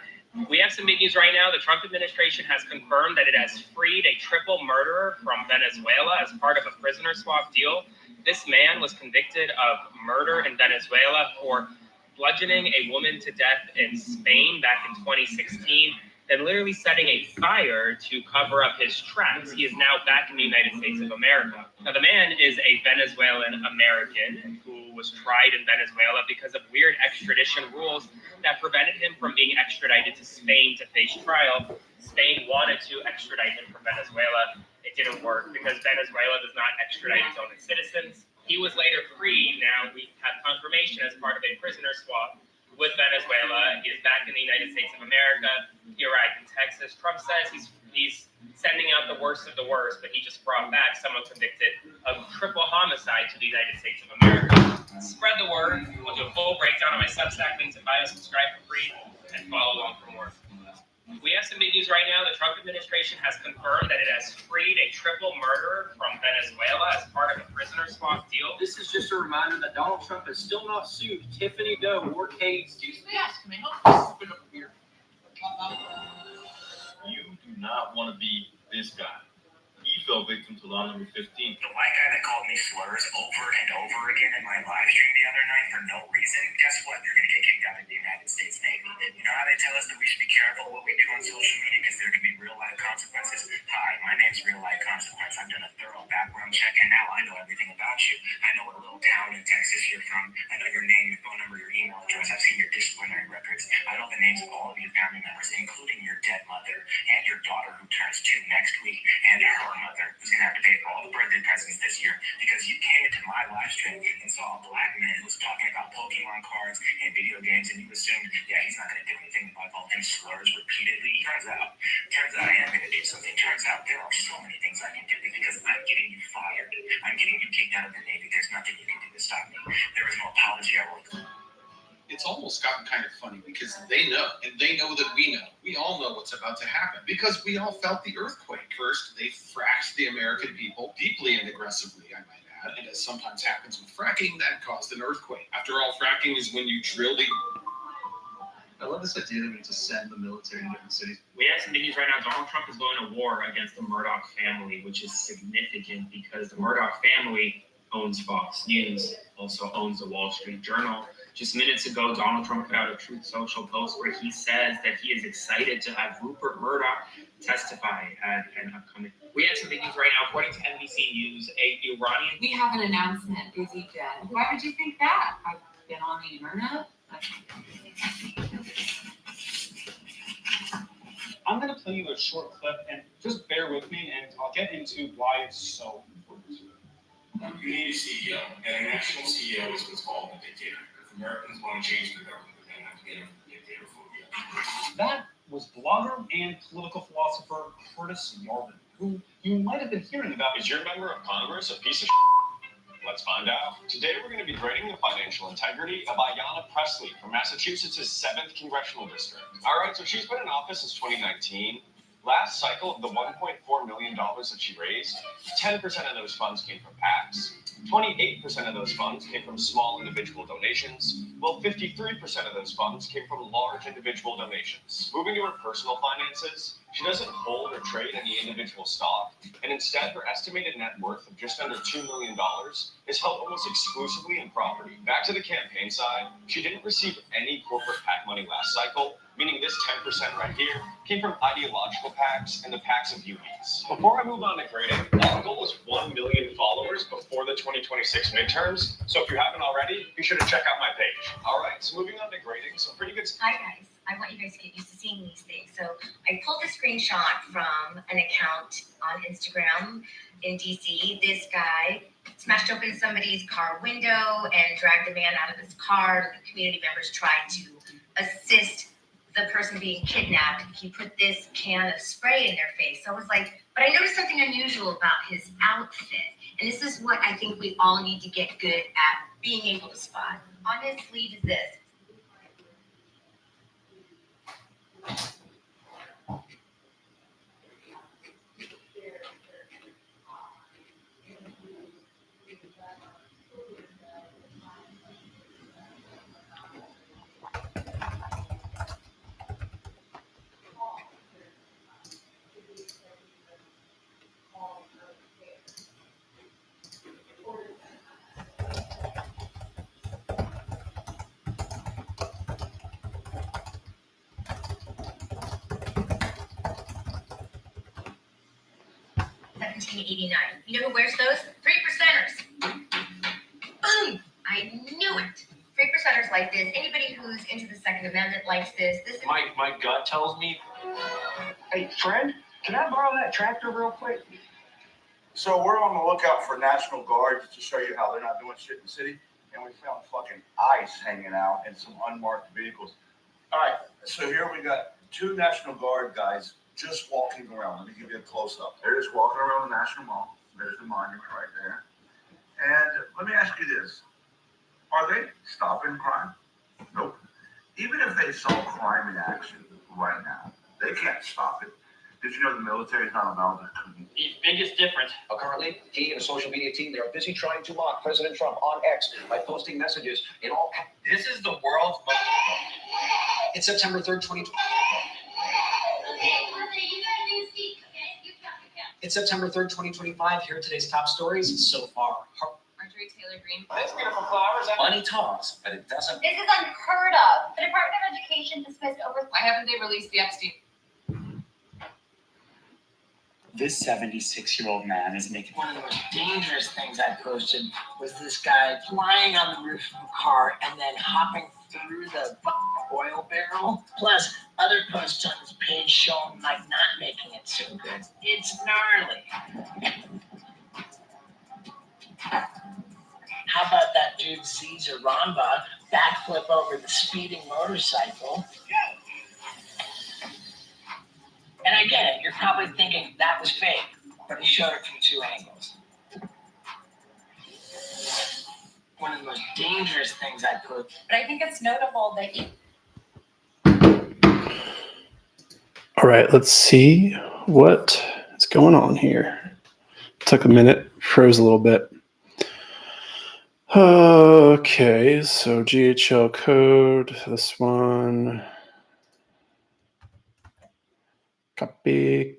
We have some big news right now. The Trump administration has confirmed that it has freed a triple murderer from Venezuela as part of a prisoner swap deal. This man was convicted of murder in Venezuela for bludgeoning a woman to death in Spain back in 2016, then literally setting a fire to cover up his tracks. He is now back in the United States of America. Now, the man is a Venezuelan American who was tried in Venezuela because of weird extradition rules that prevented him from being extradited to Spain to face trial. Spain wanted to extradite him from Venezuela. It didn't work because Venezuela does not extradite its own citizens. He was later freed. Now we have confirmation as part of a prisoner swap with Venezuela. He is back in the United States of America. He arrived in Texas. Trump says he's sending out the worst of the worst, but he just brought back someone convicted of triple homicide to the United States of America. Spread the word. I'll do a full breakdown on my Substack. Links in bio. Subscribe for free and follow along for more. We have some big news right now. The Trump administration has confirmed that it has freed a triple murderer from Venezuela as part of a prisoner swap deal. This is just a reminder that Donald Trump has still not sued Tiffany Doe or Kate. Excuse me, yes, can I help you? Open up here. You do not want to be this guy. He fell victim to law number 15. The white guy that called me slurs over and over again in my live stream the other night for no reason, guess what? You're going to get kicked out of the United States Navy. You know how they tell us that we should be careful what we do on social media because there can be real-life consequences? Hi, my name's Real Life Consequence. I've done a thorough background check, and now I know everything about you. I know what little town in Texas you're from. I know your name, your phone number, your email address. I've seen your disciplinary records. I know the names of all of your family members, including your dead mother and your daughter who turns 2 next week, and her mother who's going to have to pay for all the birthday presents this year because you came into my live stream and saw a black man who was talking about Pokemon cards and video games, and you assumed, yeah, he's not going to do anything if I call him slurs repeatedly. Turns out I am going to do something. Turns out there are so many things I can do because I'm getting you fired. I'm getting you kicked out of the Navy. There's nothing you can do to stop me. There is no apology I will do. It's almost gotten kind of funny because they know, and they know that we know. We all know what's about to happen because we all felt the earthquake. First, they fractured the the American people deeply and aggressively, I might add, and as sometimes happens with fracking, that caused an earthquake. After all, fracking is when you drill the... I love this idea that we just send the military to different cities. We have some big news right now. Donald Trump is going to war against the Murdoch family, which is significant because the Murdoch family owns Fox News, also owns the Wall Street Journal. Just minutes ago, Donald Trump put out a Truth Social post where he says that he is excited to have Rupert Murdoch testify at an upcoming. We have some big news right now. According to NBC News, a Iranian. We have an announcement, Izzy Jen. Why would you think that? I've been on the internet. I'm going to play you a short clip, and just bear with me, and I'll get into why it's so important. You need a CEO, and a national CEO is what's called a dictator. If Americans want to change the government, they have to get rid of dictator phobia. That was blogger and political philosopher Curtis Yarvin, who you might have been hearing about. Is your member of Congress a piece of Let's find out. Today we're going to be grading the financial integrity of Ayanna Pressley from Massachusetts' 7th Congressional District. All right, so she's been in office since 2019. Last cycle of the $1.4 million that she raised, 10% of those funds came from PACs, 28% of those funds came from small individual donations, while 53% of those funds came from large individual donations. Moving to her personal finances, she doesn't hold or trade any individual stock, and instead her estimated net worth of just under $2 million is held almost exclusively in property. Back to the campaign side, she didn't receive any corporate PAC money last cycle, meaning this 10% right here came from ideological PACs and the PACs of UBs. Before I move on to grading, our goal is 1 million followers before the 2026 midterms, so if you haven't already, be sure to check out my page. All right, so moving on to grading, some pretty good... Hi guys, I want you guys to get used to seeing these things. So I pulled a screenshot from an account on Instagram in DC. This guy smashed open somebody's car window and dragged the man out of his car. The community members tried to assist the person being kidnapped. He put this can of spray in their face. So I was like, but I noticed something unusual about his outfit. And this is what I think we all need to get good at being able to spot. On his sleeve is this. $17.89. You know who wears those? 3%ers. Boom! I knew it. 3%ers like this. Anybody who's into the Second Amendment likes this. This is My gut tells me... Hey, friend, can I borrow that tractor real quick? So we're on the lookout for National Guards to show you how they're not doing shit in the city. And we found fucking ice hanging out in some unmarked vehicles. All right, so here we got 2 National Guard guys just walking around. Let me give you a close-up. They're just walking around the National Mall. There's the monument right there. And let me ask you this. Are they stopping crime? Nope. Even if they saw crime in action right now, they can't stop it. Did you know the military is not allowed to? The biggest difference. Currently, he and a social media team, they are busy trying to mock President Trump on X by posting messages in all... This is the world's most... It's September 3rd, 2020. It's September 3rd, 2025. Here are today's top stories so far. Marjorie Taylor Greene. That's beautiful flowers. Money talks, but it doesn't. This is unheard of. The Department of Education dismissed over... Why haven't they released the Epstein? This 76-year-old man is making... One of the most dangerous things I posted was this guy flying on the roof of a car and then hopping through the oil barrel. Plus, other posts on this page show him like not making it so good. It's gnarly. How about that dude Caesar Ramba backflip over the speeding motorcycle? And I get it, you're probably thinking that was fake, but he showed it from 2 angles. One of the most dangerous things I put. But I think it's notable that you... All right, let's see what is going on here. Took a minute, froze a little bit. Okay, so GHL code, this one. Copy.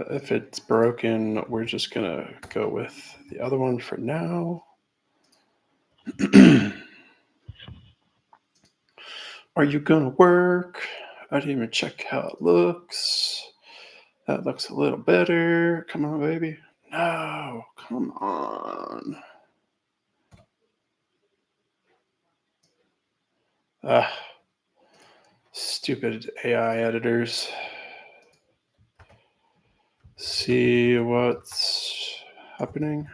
If it's broken, we're just gonna go with the other one for now. Are you gonna work? I didn't even check how it looks. That looks a little better. Come on, baby. No, come on. Stupid AI editors. See what's happening.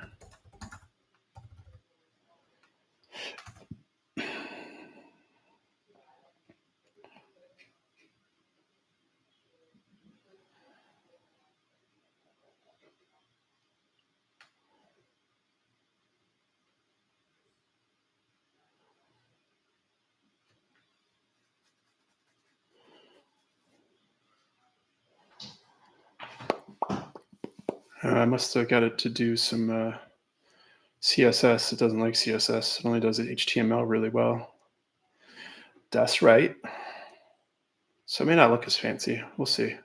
I must have got it to do some CSS. It doesn't like CSS. It only does HTML really well. That's right. So it may not look as fancy. We'll see.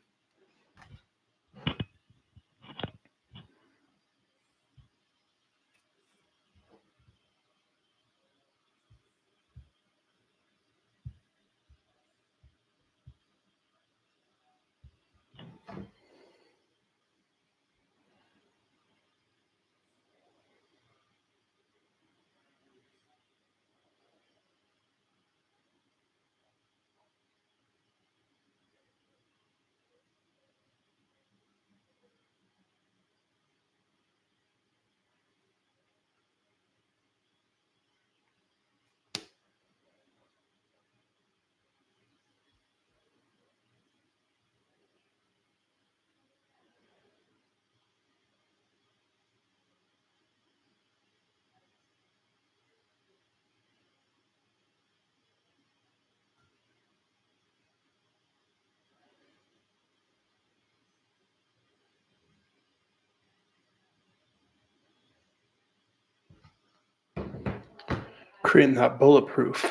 Creating that bulletproof.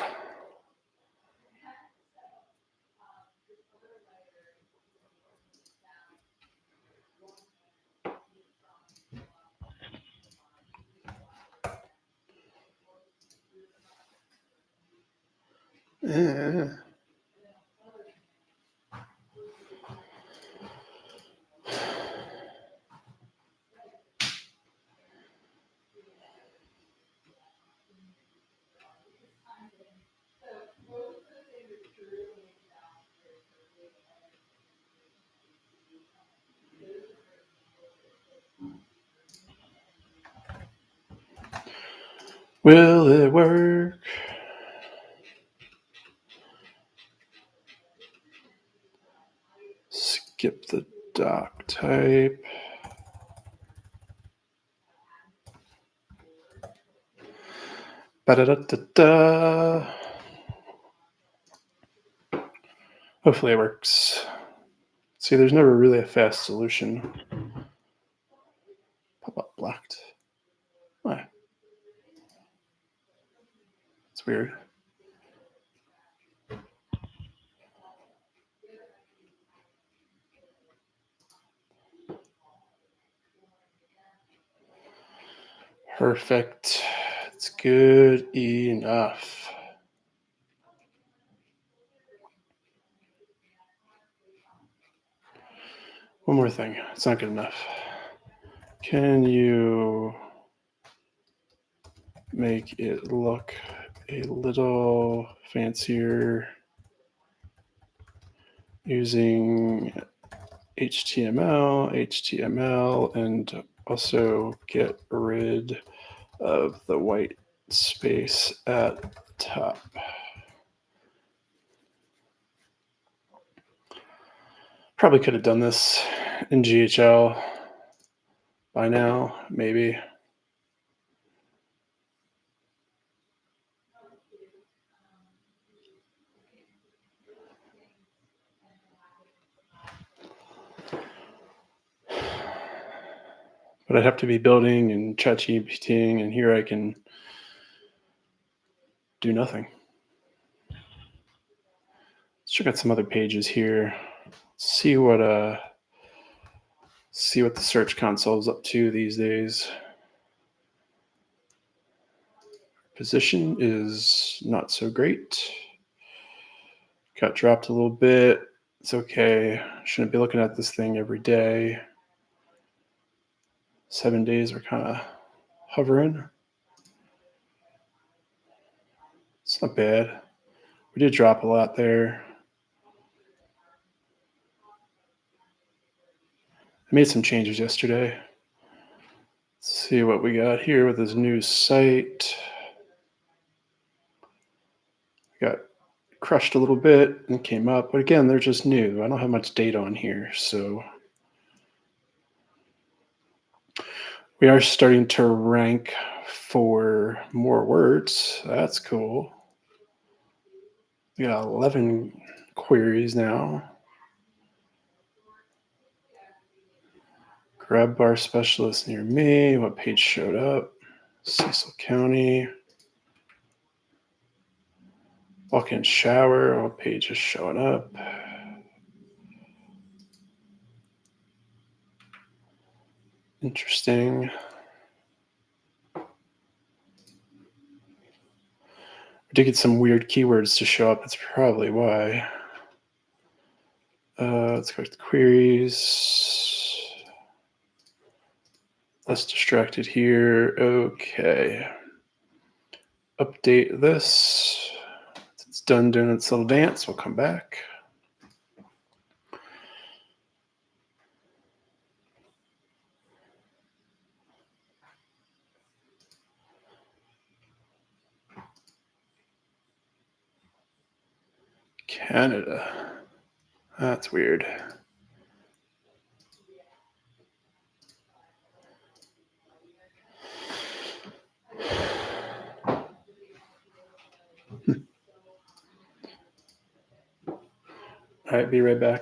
Will it work? Skip the doc type. Ba-da-da-da-da. Hopefully it works. See, there's never really a fast solution. Pop-up blocked. Why? It's weird. Perfect. It's good enough. One more thing. It's not good enough. Can you make it look a little fancier using HTML, and also get rid of the white space at the top. Probably could have done this in GHL by now, maybe. But I'd have to be building and ChatGPTing, and here I can do nothing. Let's check out some other pages here. See what the Search Console is up to these days. Position is not so great. Got dropped a little bit. It's okay. Shouldn't be looking at this thing every day. 7 days we're kind of hovering. It's not bad. We did drop a lot there. I made some changes yesterday. Let's see what we got here with this new site. Got crushed a little bit and came up, but again, they're just new. I don't have much data on here, so we are starting to rank for more words. That's cool. We got 11 queries now. Grab bar specialist near me. What page showed up? Cecil County. Walk-in shower. What page is showing up? Interesting. We did get some weird keywords to show up. That's probably why. Let's go to the queries. Less distracted here. Okay. Update this. It's done doing its little dance. We'll come back. Canada. That's weird. All right, be right back.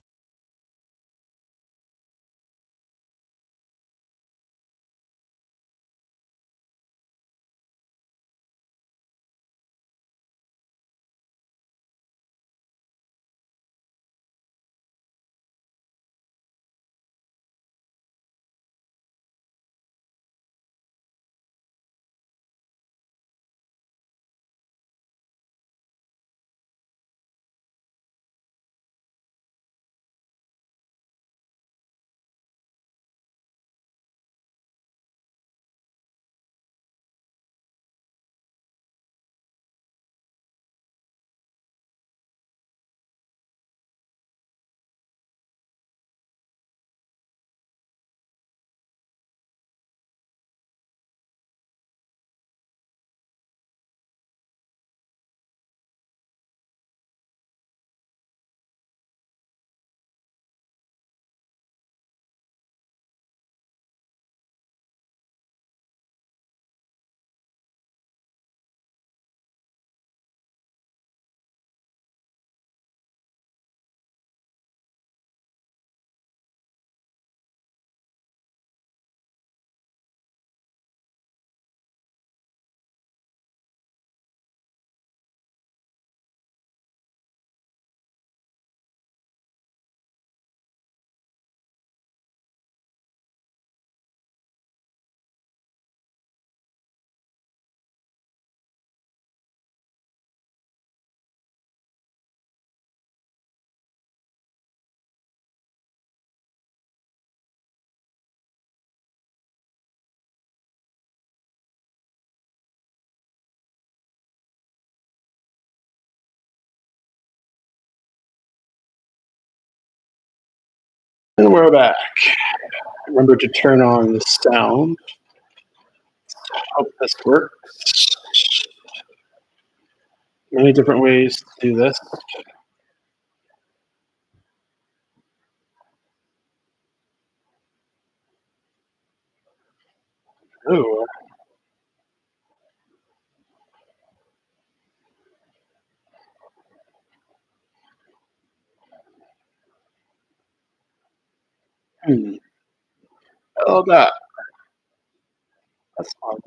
And we're back. Remember to turn on the sound. Hope this works. Many different ways to do this. Ooh. I love that. That's fun.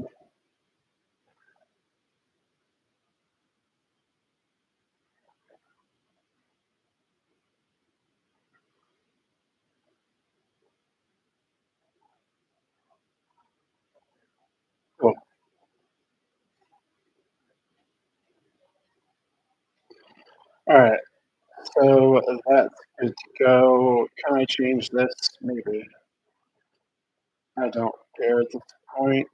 Cool. Alright, so that's good to go. Can I change this? Maybe. I don't care at this point.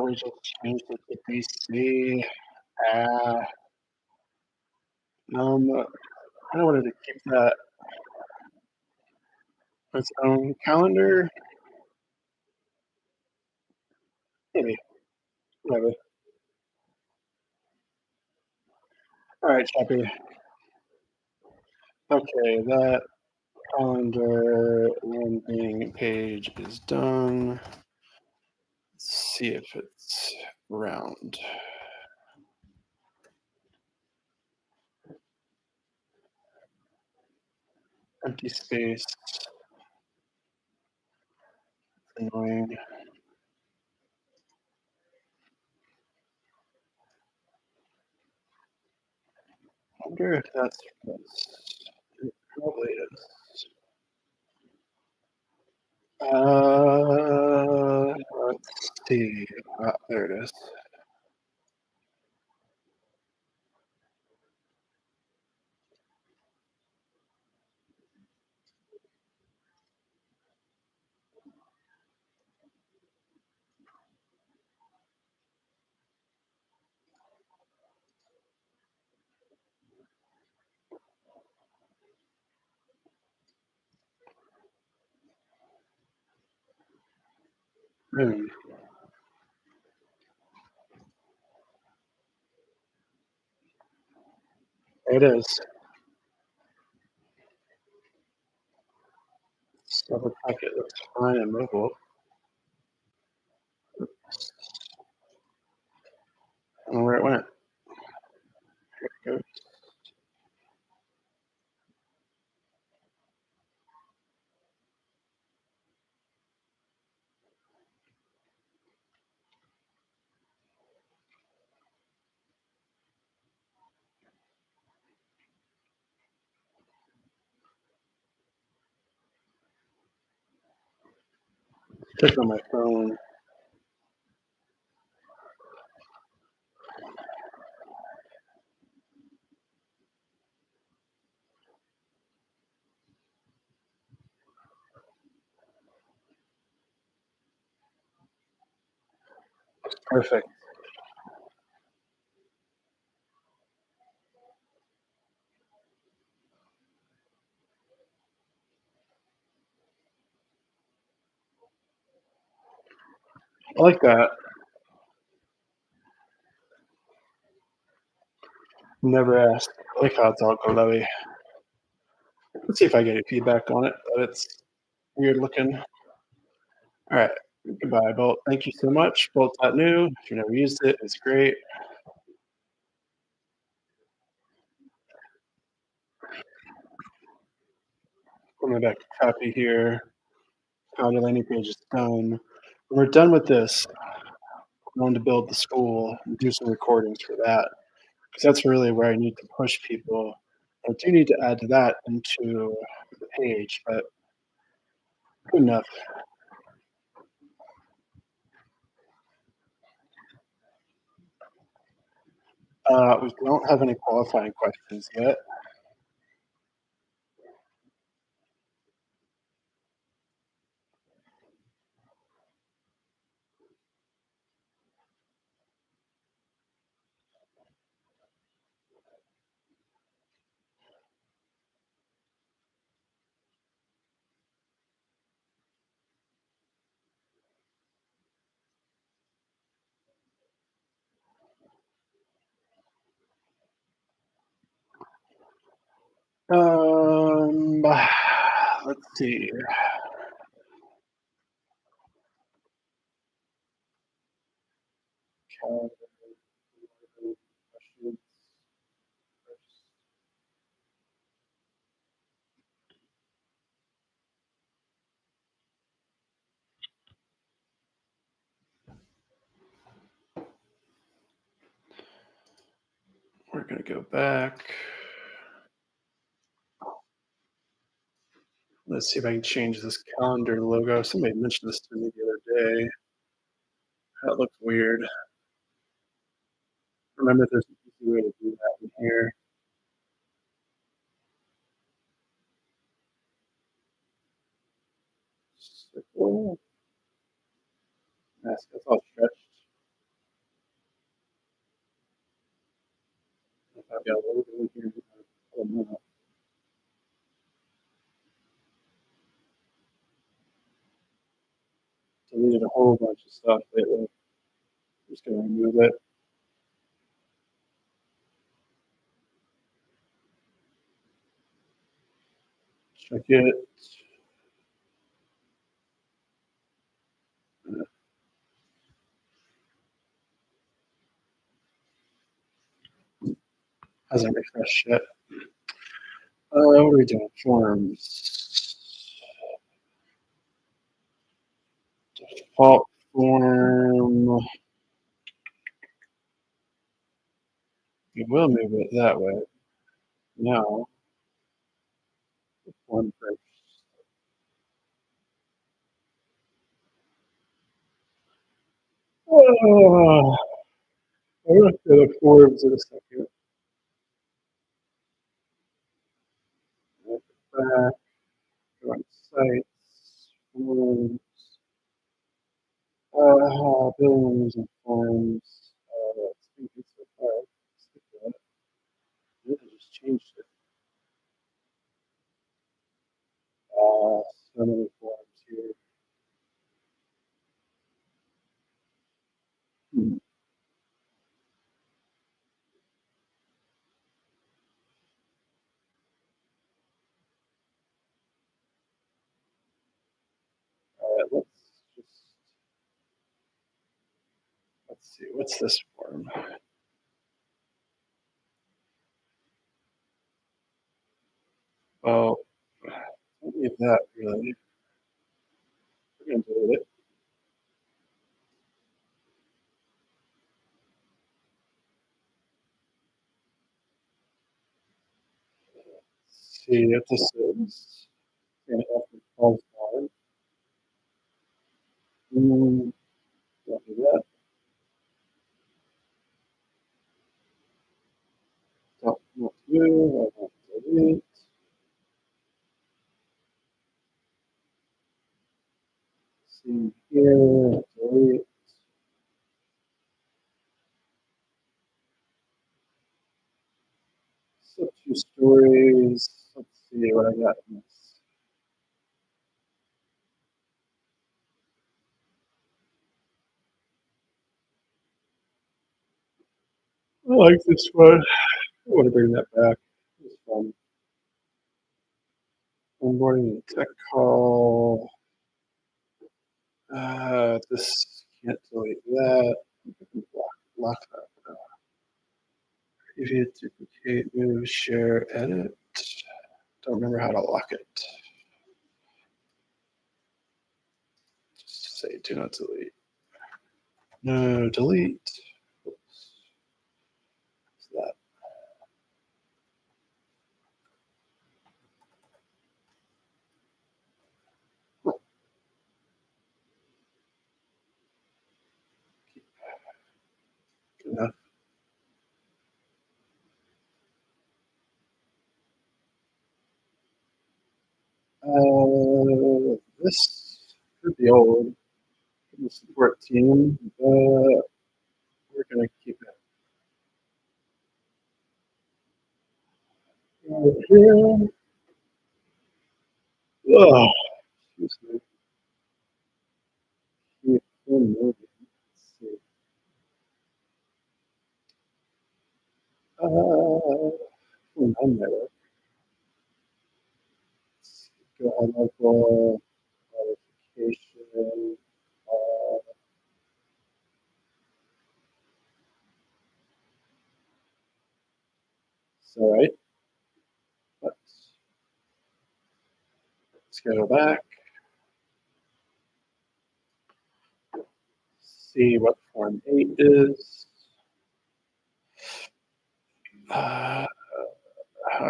We just changed it to BC. I wanted to keep that its own calendar. Maybe. Whatever. Alright, Chappie. Okay, that calendar landing page is done. Let's see if it's round. Empty space. Annoying. I wonder if that's it probably is. Let's see. There it is. It is. So the packet looks fine and mobile. I don't know where it went. Here it goes. Check on my phone. Perfect. I like that. Never asked. I like how it's all glowy. Let's see if I get any feedback on it, but it's weird looking. All right. Goodbye, Bolt. Thank you so much. Bolt's not new. If you never used it, it's great. Coming back to copy here. How the landing page is done. When we're done with this, I'm going to build the school and do some recordings for that. Because that's really where I need to push people. I do need to add to that into the page, but good enough. We don't have any qualifying questions yet. Let's see. we're going to go back. Let's see if I can change this calendar logo. Somebody mentioned this to me the other day. That looks weird. Remember, there's an easy way to do that in here. Circle. That's all stretched. If I've got a little bit in here, I don't know. Deleted a whole bunch of stuff lately. I'm just going to remove it. Check it. Hasn't refreshed yet. What are we doing? Forms. Default form. We will move it that way. Now, the form first. Oh, I'm going to go to forms in a second. Back, go on sites, forms, bills and forms. Let's think it's so far. I just changed it. So many forms here. Let's see, what's this form? Well, don't need that really. We're going to delete it. Let's see what this is. And after false line. Don't do that. Don't want to do. I want to delete. See here, delete. So 2 stories. Let's see what I got in this. I like this one. I want to bring that back. It's fun. Onboarding and tech call. This can't delete that. Lock that. Preview, duplicate, move, share, edit. Don't remember how to lock it. Just say do not delete. No, delete. Oops. What's that? Good enough. This could be old. The support team, but we're gonna keep it. Here. Oh, excuse me. Keep moving. Let's see. On network. Go ahead, local qualification. So right. Let's go back. See what form 8 is. That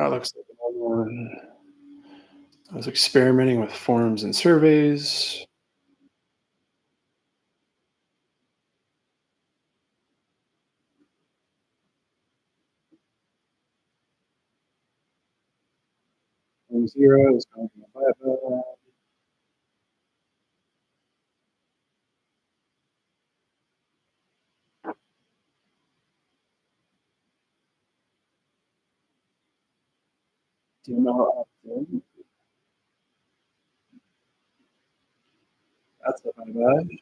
looks like another one. I was experimenting with forms and surveys. Form 0 is going to be a Do you know opt-in? That's a high badge.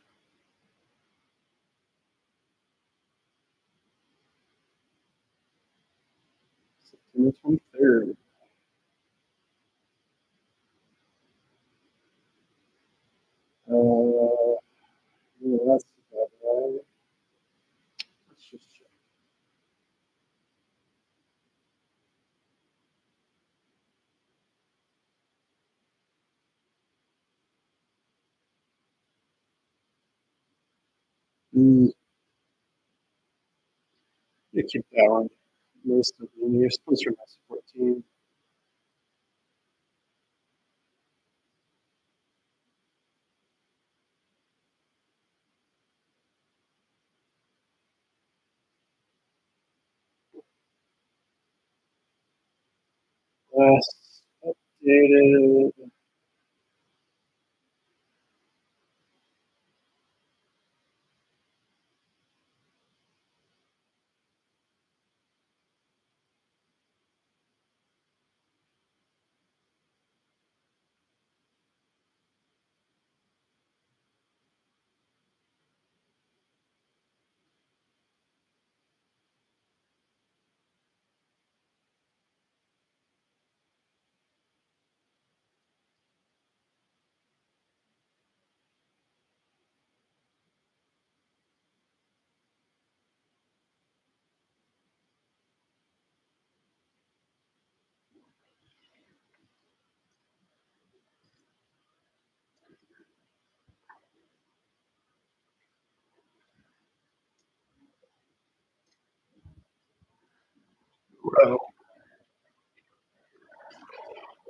September 23rd. Yeah, that's a bad badge. Let's just check. You keep that one. Most of the you're supposed to mess 14. Last updated.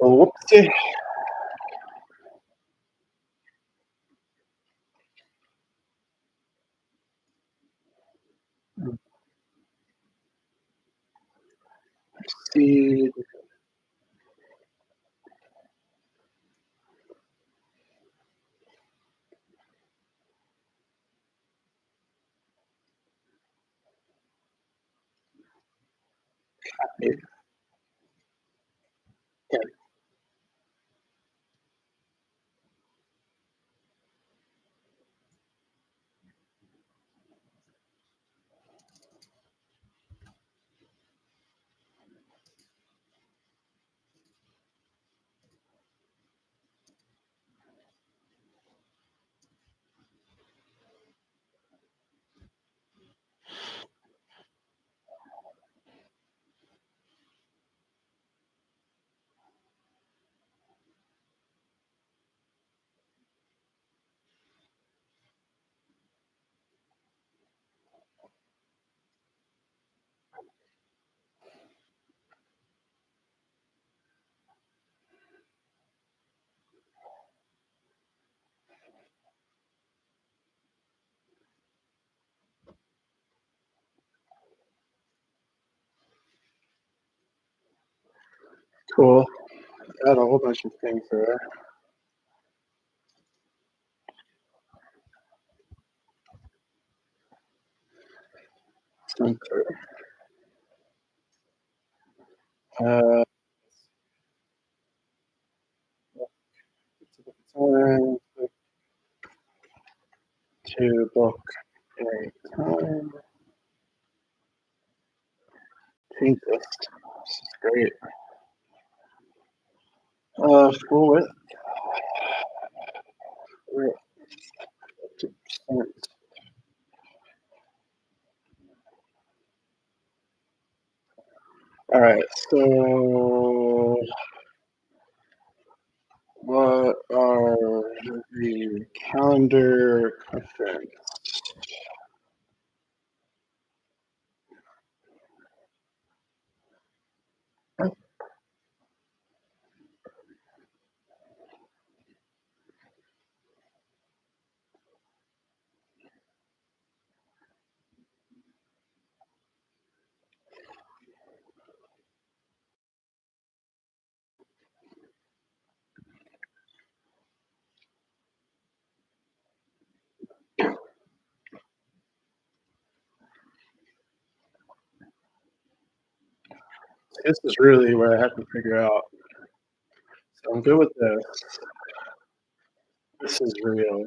Oh, whoopsie. See. Okay. Cool. Got a whole bunch of things there. Center. Uh, time to book a time. Paint this. This is great. Full width. We're at 50%. All right, so what are the calendar conference? This is really where I have to figure out. So I'm good with this. This is real.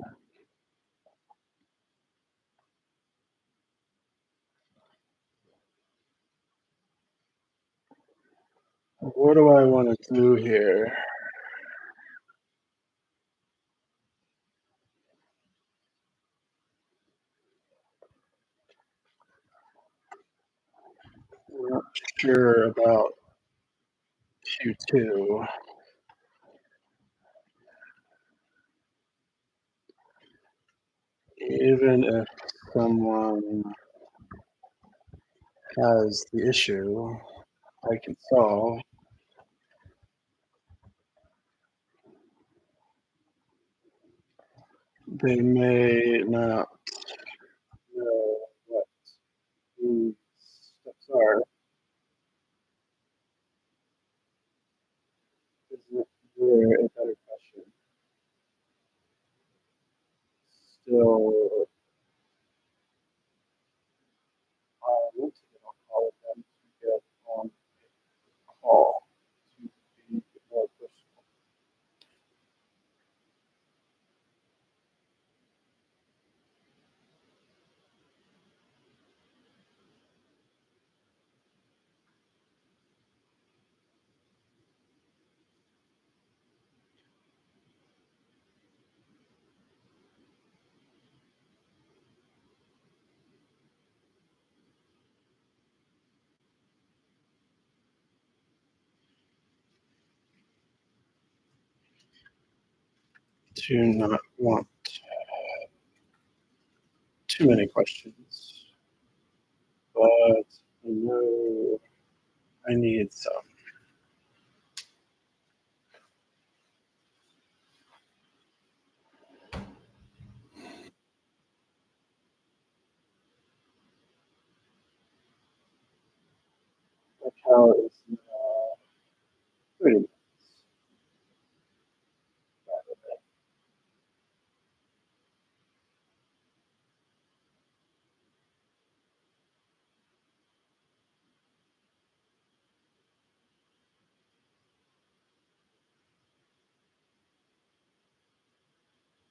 What do I want to do here? I'm not sure about Q2. Even if someone has the issue I can solve, they may not know what the steps are. Isn't there a better question? Still, I want to get on call with them to get on a call to be more personal. Do not want too many questions, but I know I need some. Like how it's 30 minutes.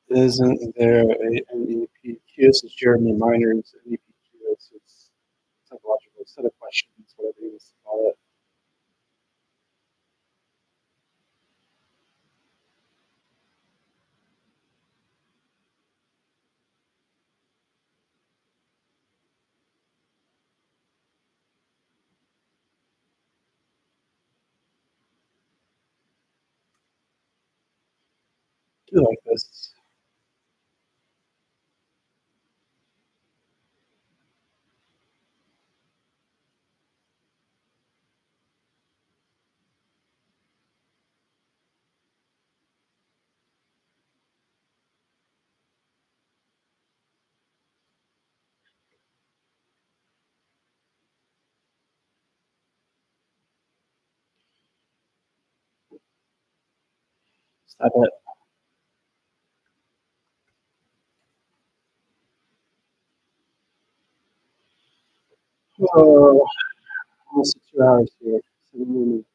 Isn't there an EPQ? This is Jeremy Miner's EPQ. It's psychological set of questions, whatever you want to call it. Do like this. Stop it. Oh, almost 2 hours here. 7 minutes.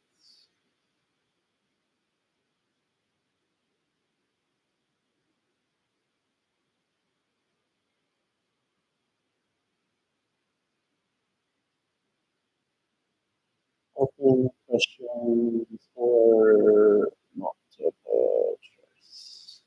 Open questions or multiple choice.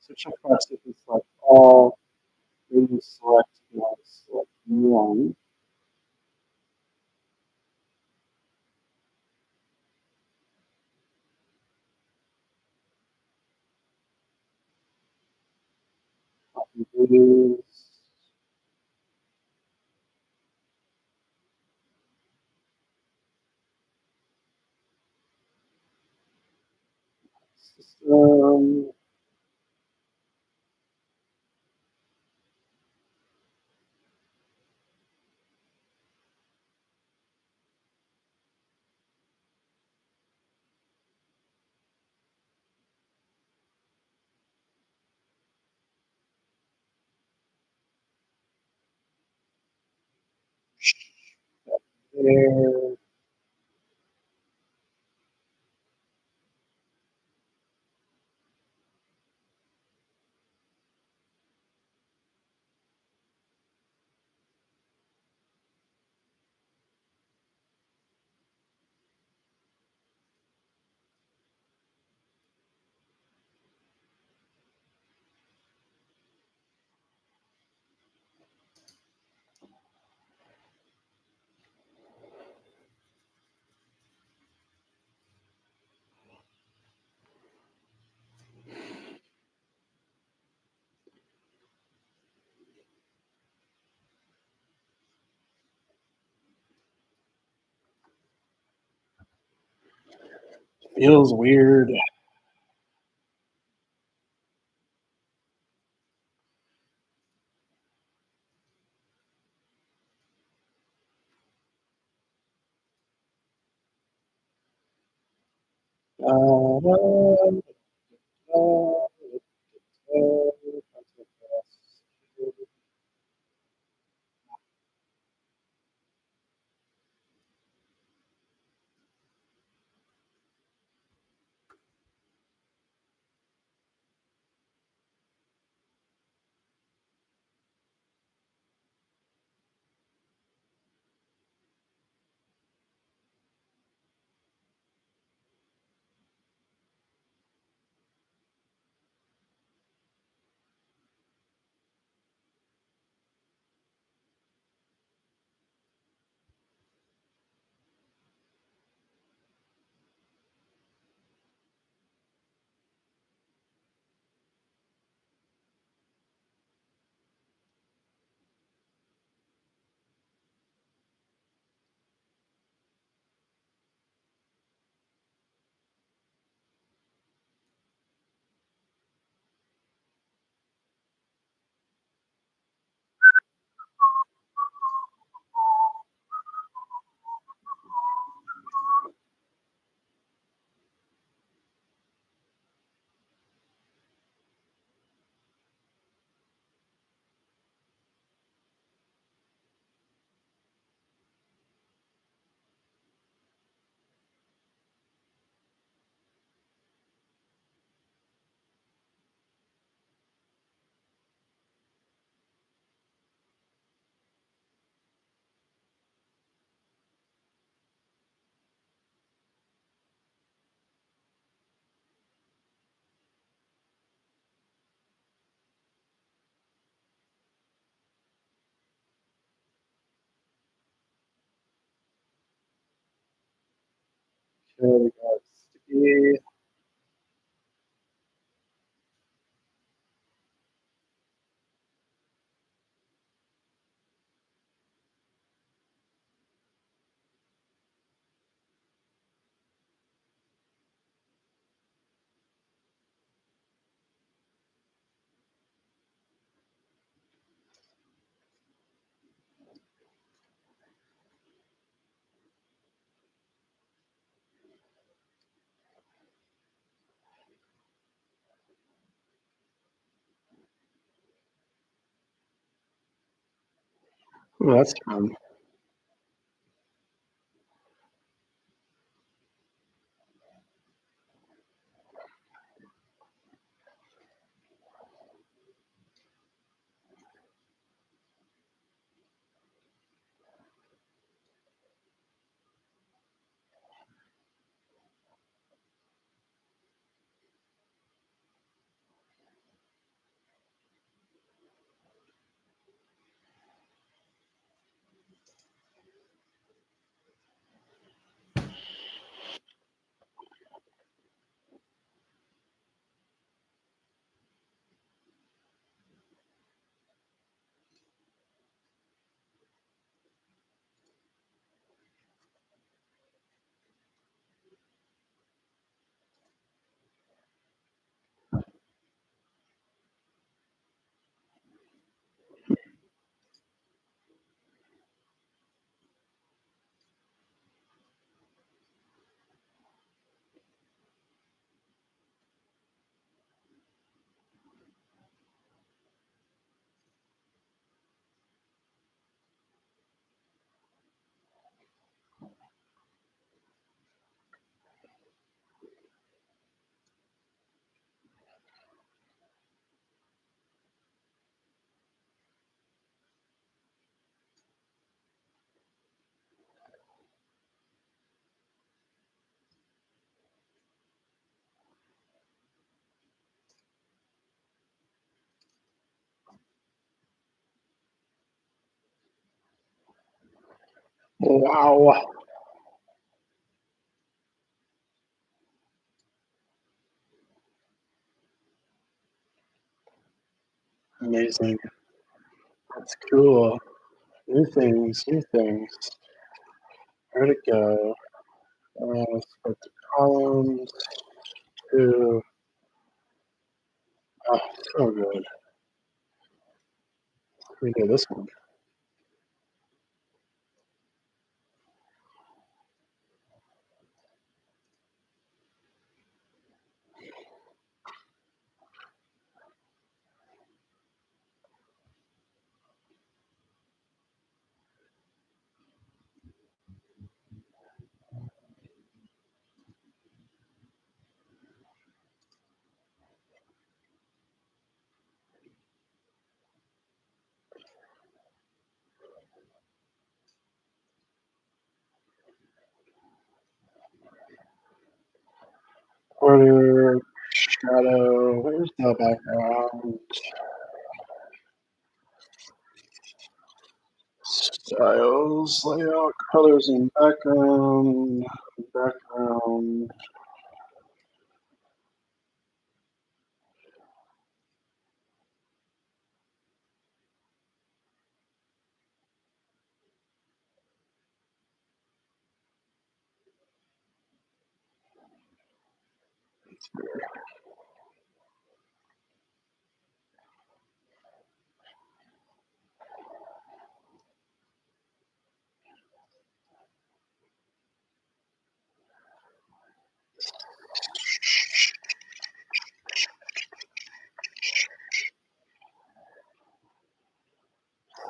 So checkbox if you select all, then you select one. is um, there. Feels weird. Okay, we got sticky. Oh, that's fun. Wow. Amazing. That's cool. New things, new things. Where'd it go? Let's go to columns, to, oh, so good. We do this one. Order, shadow, where's the background? Styles, layout, colors and background, background.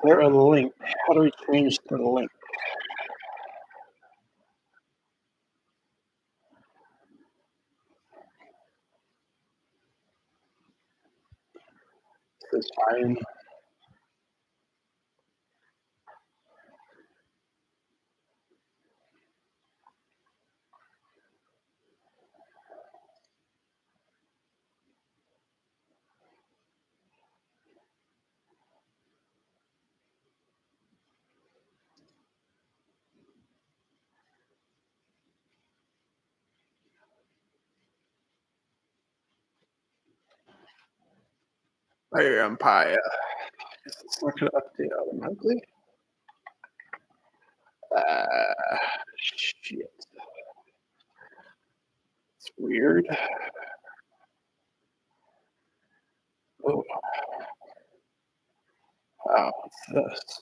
There a link. How do we change the link? This is fine. Fire Empire. It's not going to update automatically. Shit. It's weird. Oh. Wow, what's this?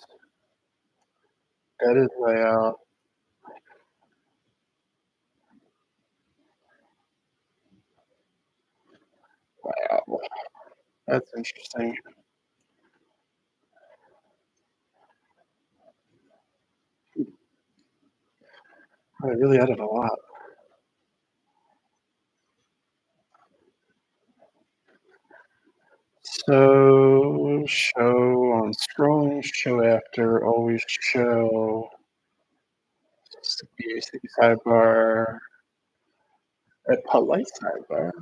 Edit layout. Wow. That's interesting. I really added a lot. So, show on scrolling, show after, always show. Basic sidebar. A polite sidebar.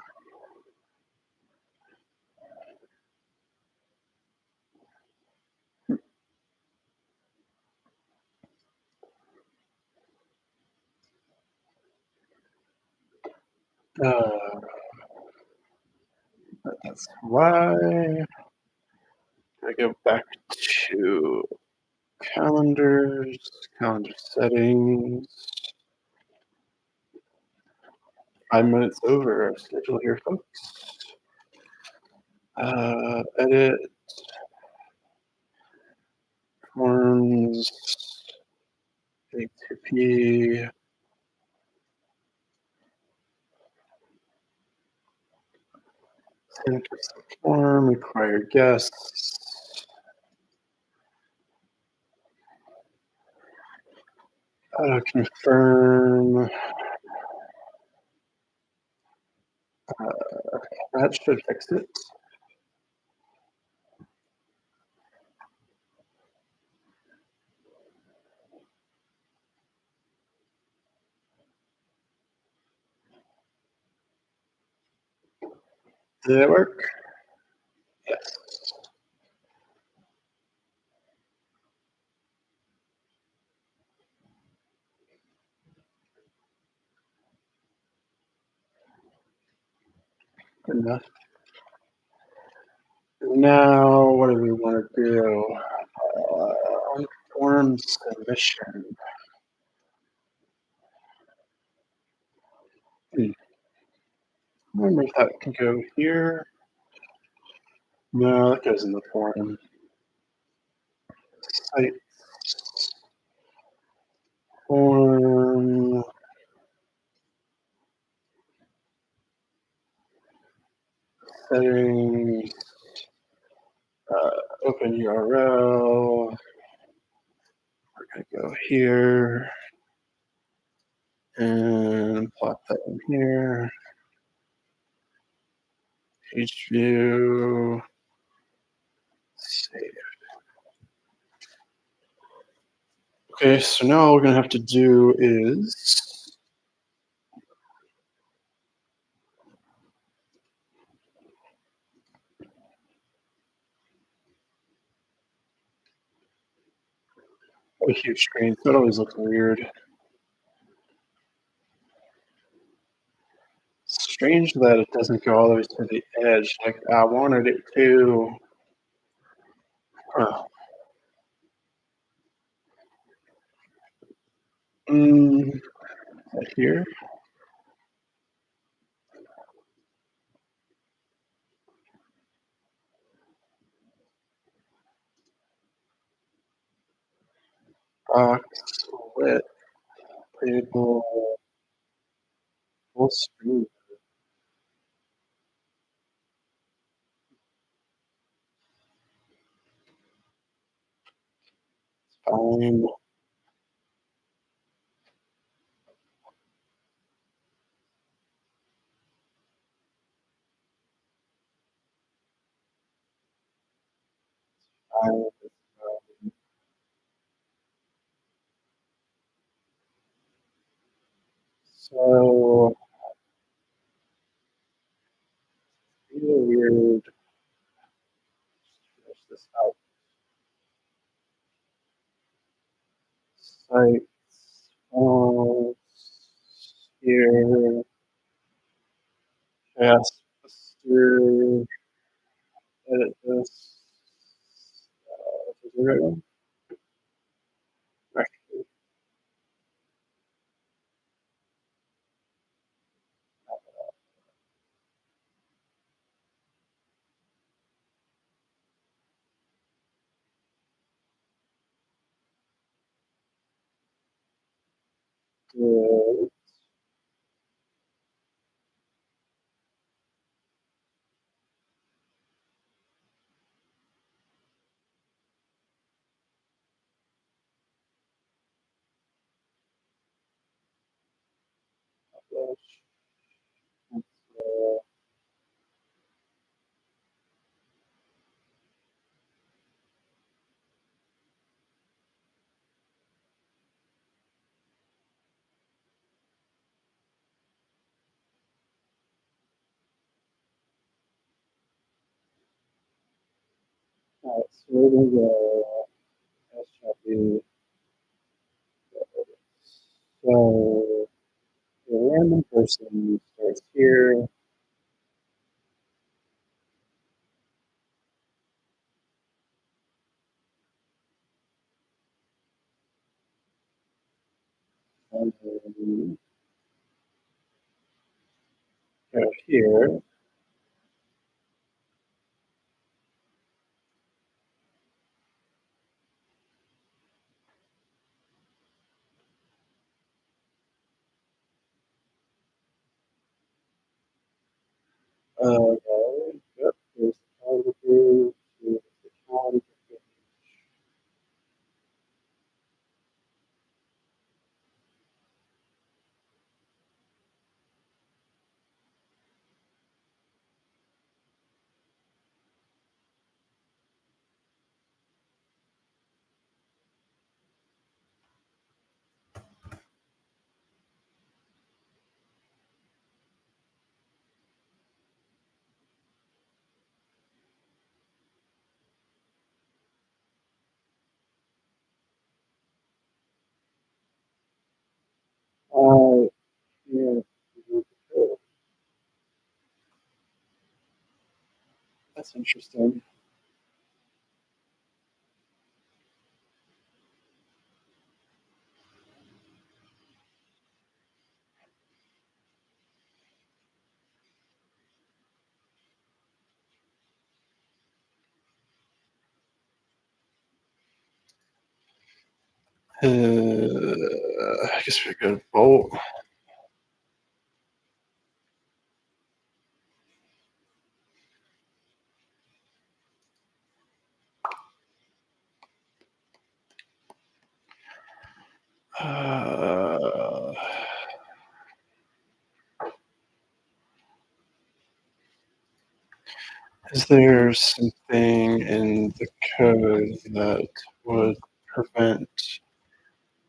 That's why. I go back to calendars, calendar settings. 5 minutes over our schedule here, folks. Edit forms, HTTP. Send form, require guests. Confirm. That should fix it. Did it work? Yes. enough. Now, what do we want to do? Form submission. I wonder if that can go here. No, that goes in the form. Site form. Settings. Open URL. We're going to go here and plot that in here. Page view. Save. Okay, so now all we're going to have to do is a huge screen. So it always looks weird. Strange that it doesn't go all the way to the edge like I wanted it to. Huh. Here. Box width. Table. Full screen. Fine. Fine. So really weird. Finish this out. Sites. Here. Yes. To edit this. Is the right one? Right. Good. Alright, so we're gonna go SHP. So a random person starts here. And then go here. Yep, there's the photography, here's the photography. Yeah. That's interesting. I guess we could vote. Is there something in the code that would prevent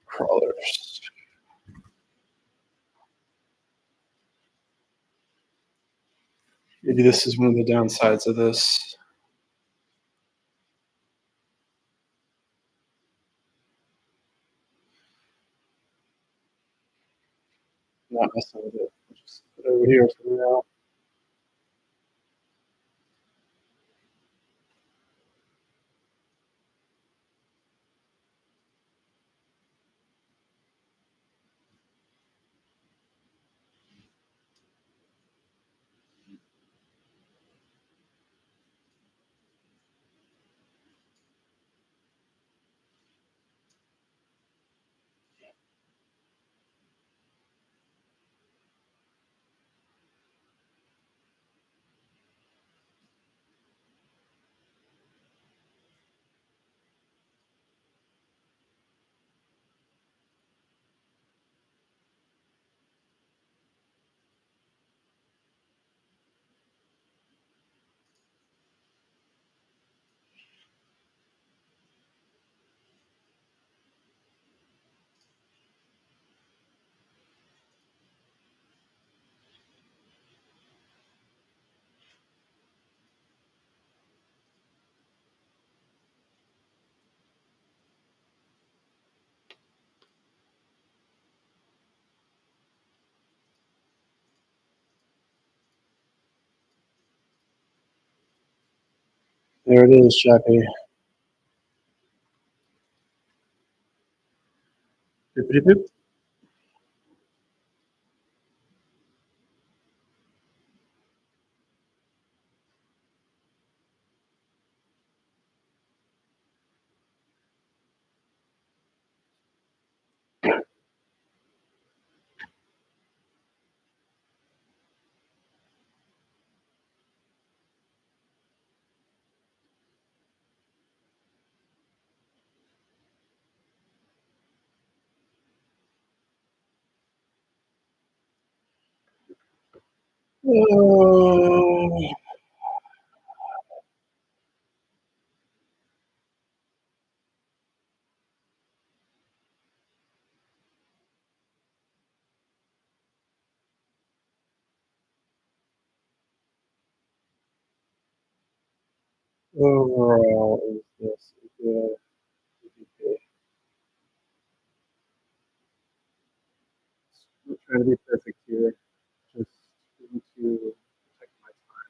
crawlers? Maybe this is one of the downsides of this. Not messing with it. Just put it over here for now. There it is, Chappie. Boop, boop, boop. Overall, is this a good PvP? I'm not trying to be perfect here. Just need to protect my time.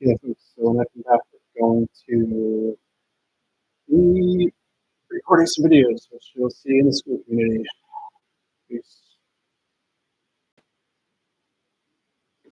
Okay, so when I come back, we're going to be recording some videos, which you'll see in the school community. Peace.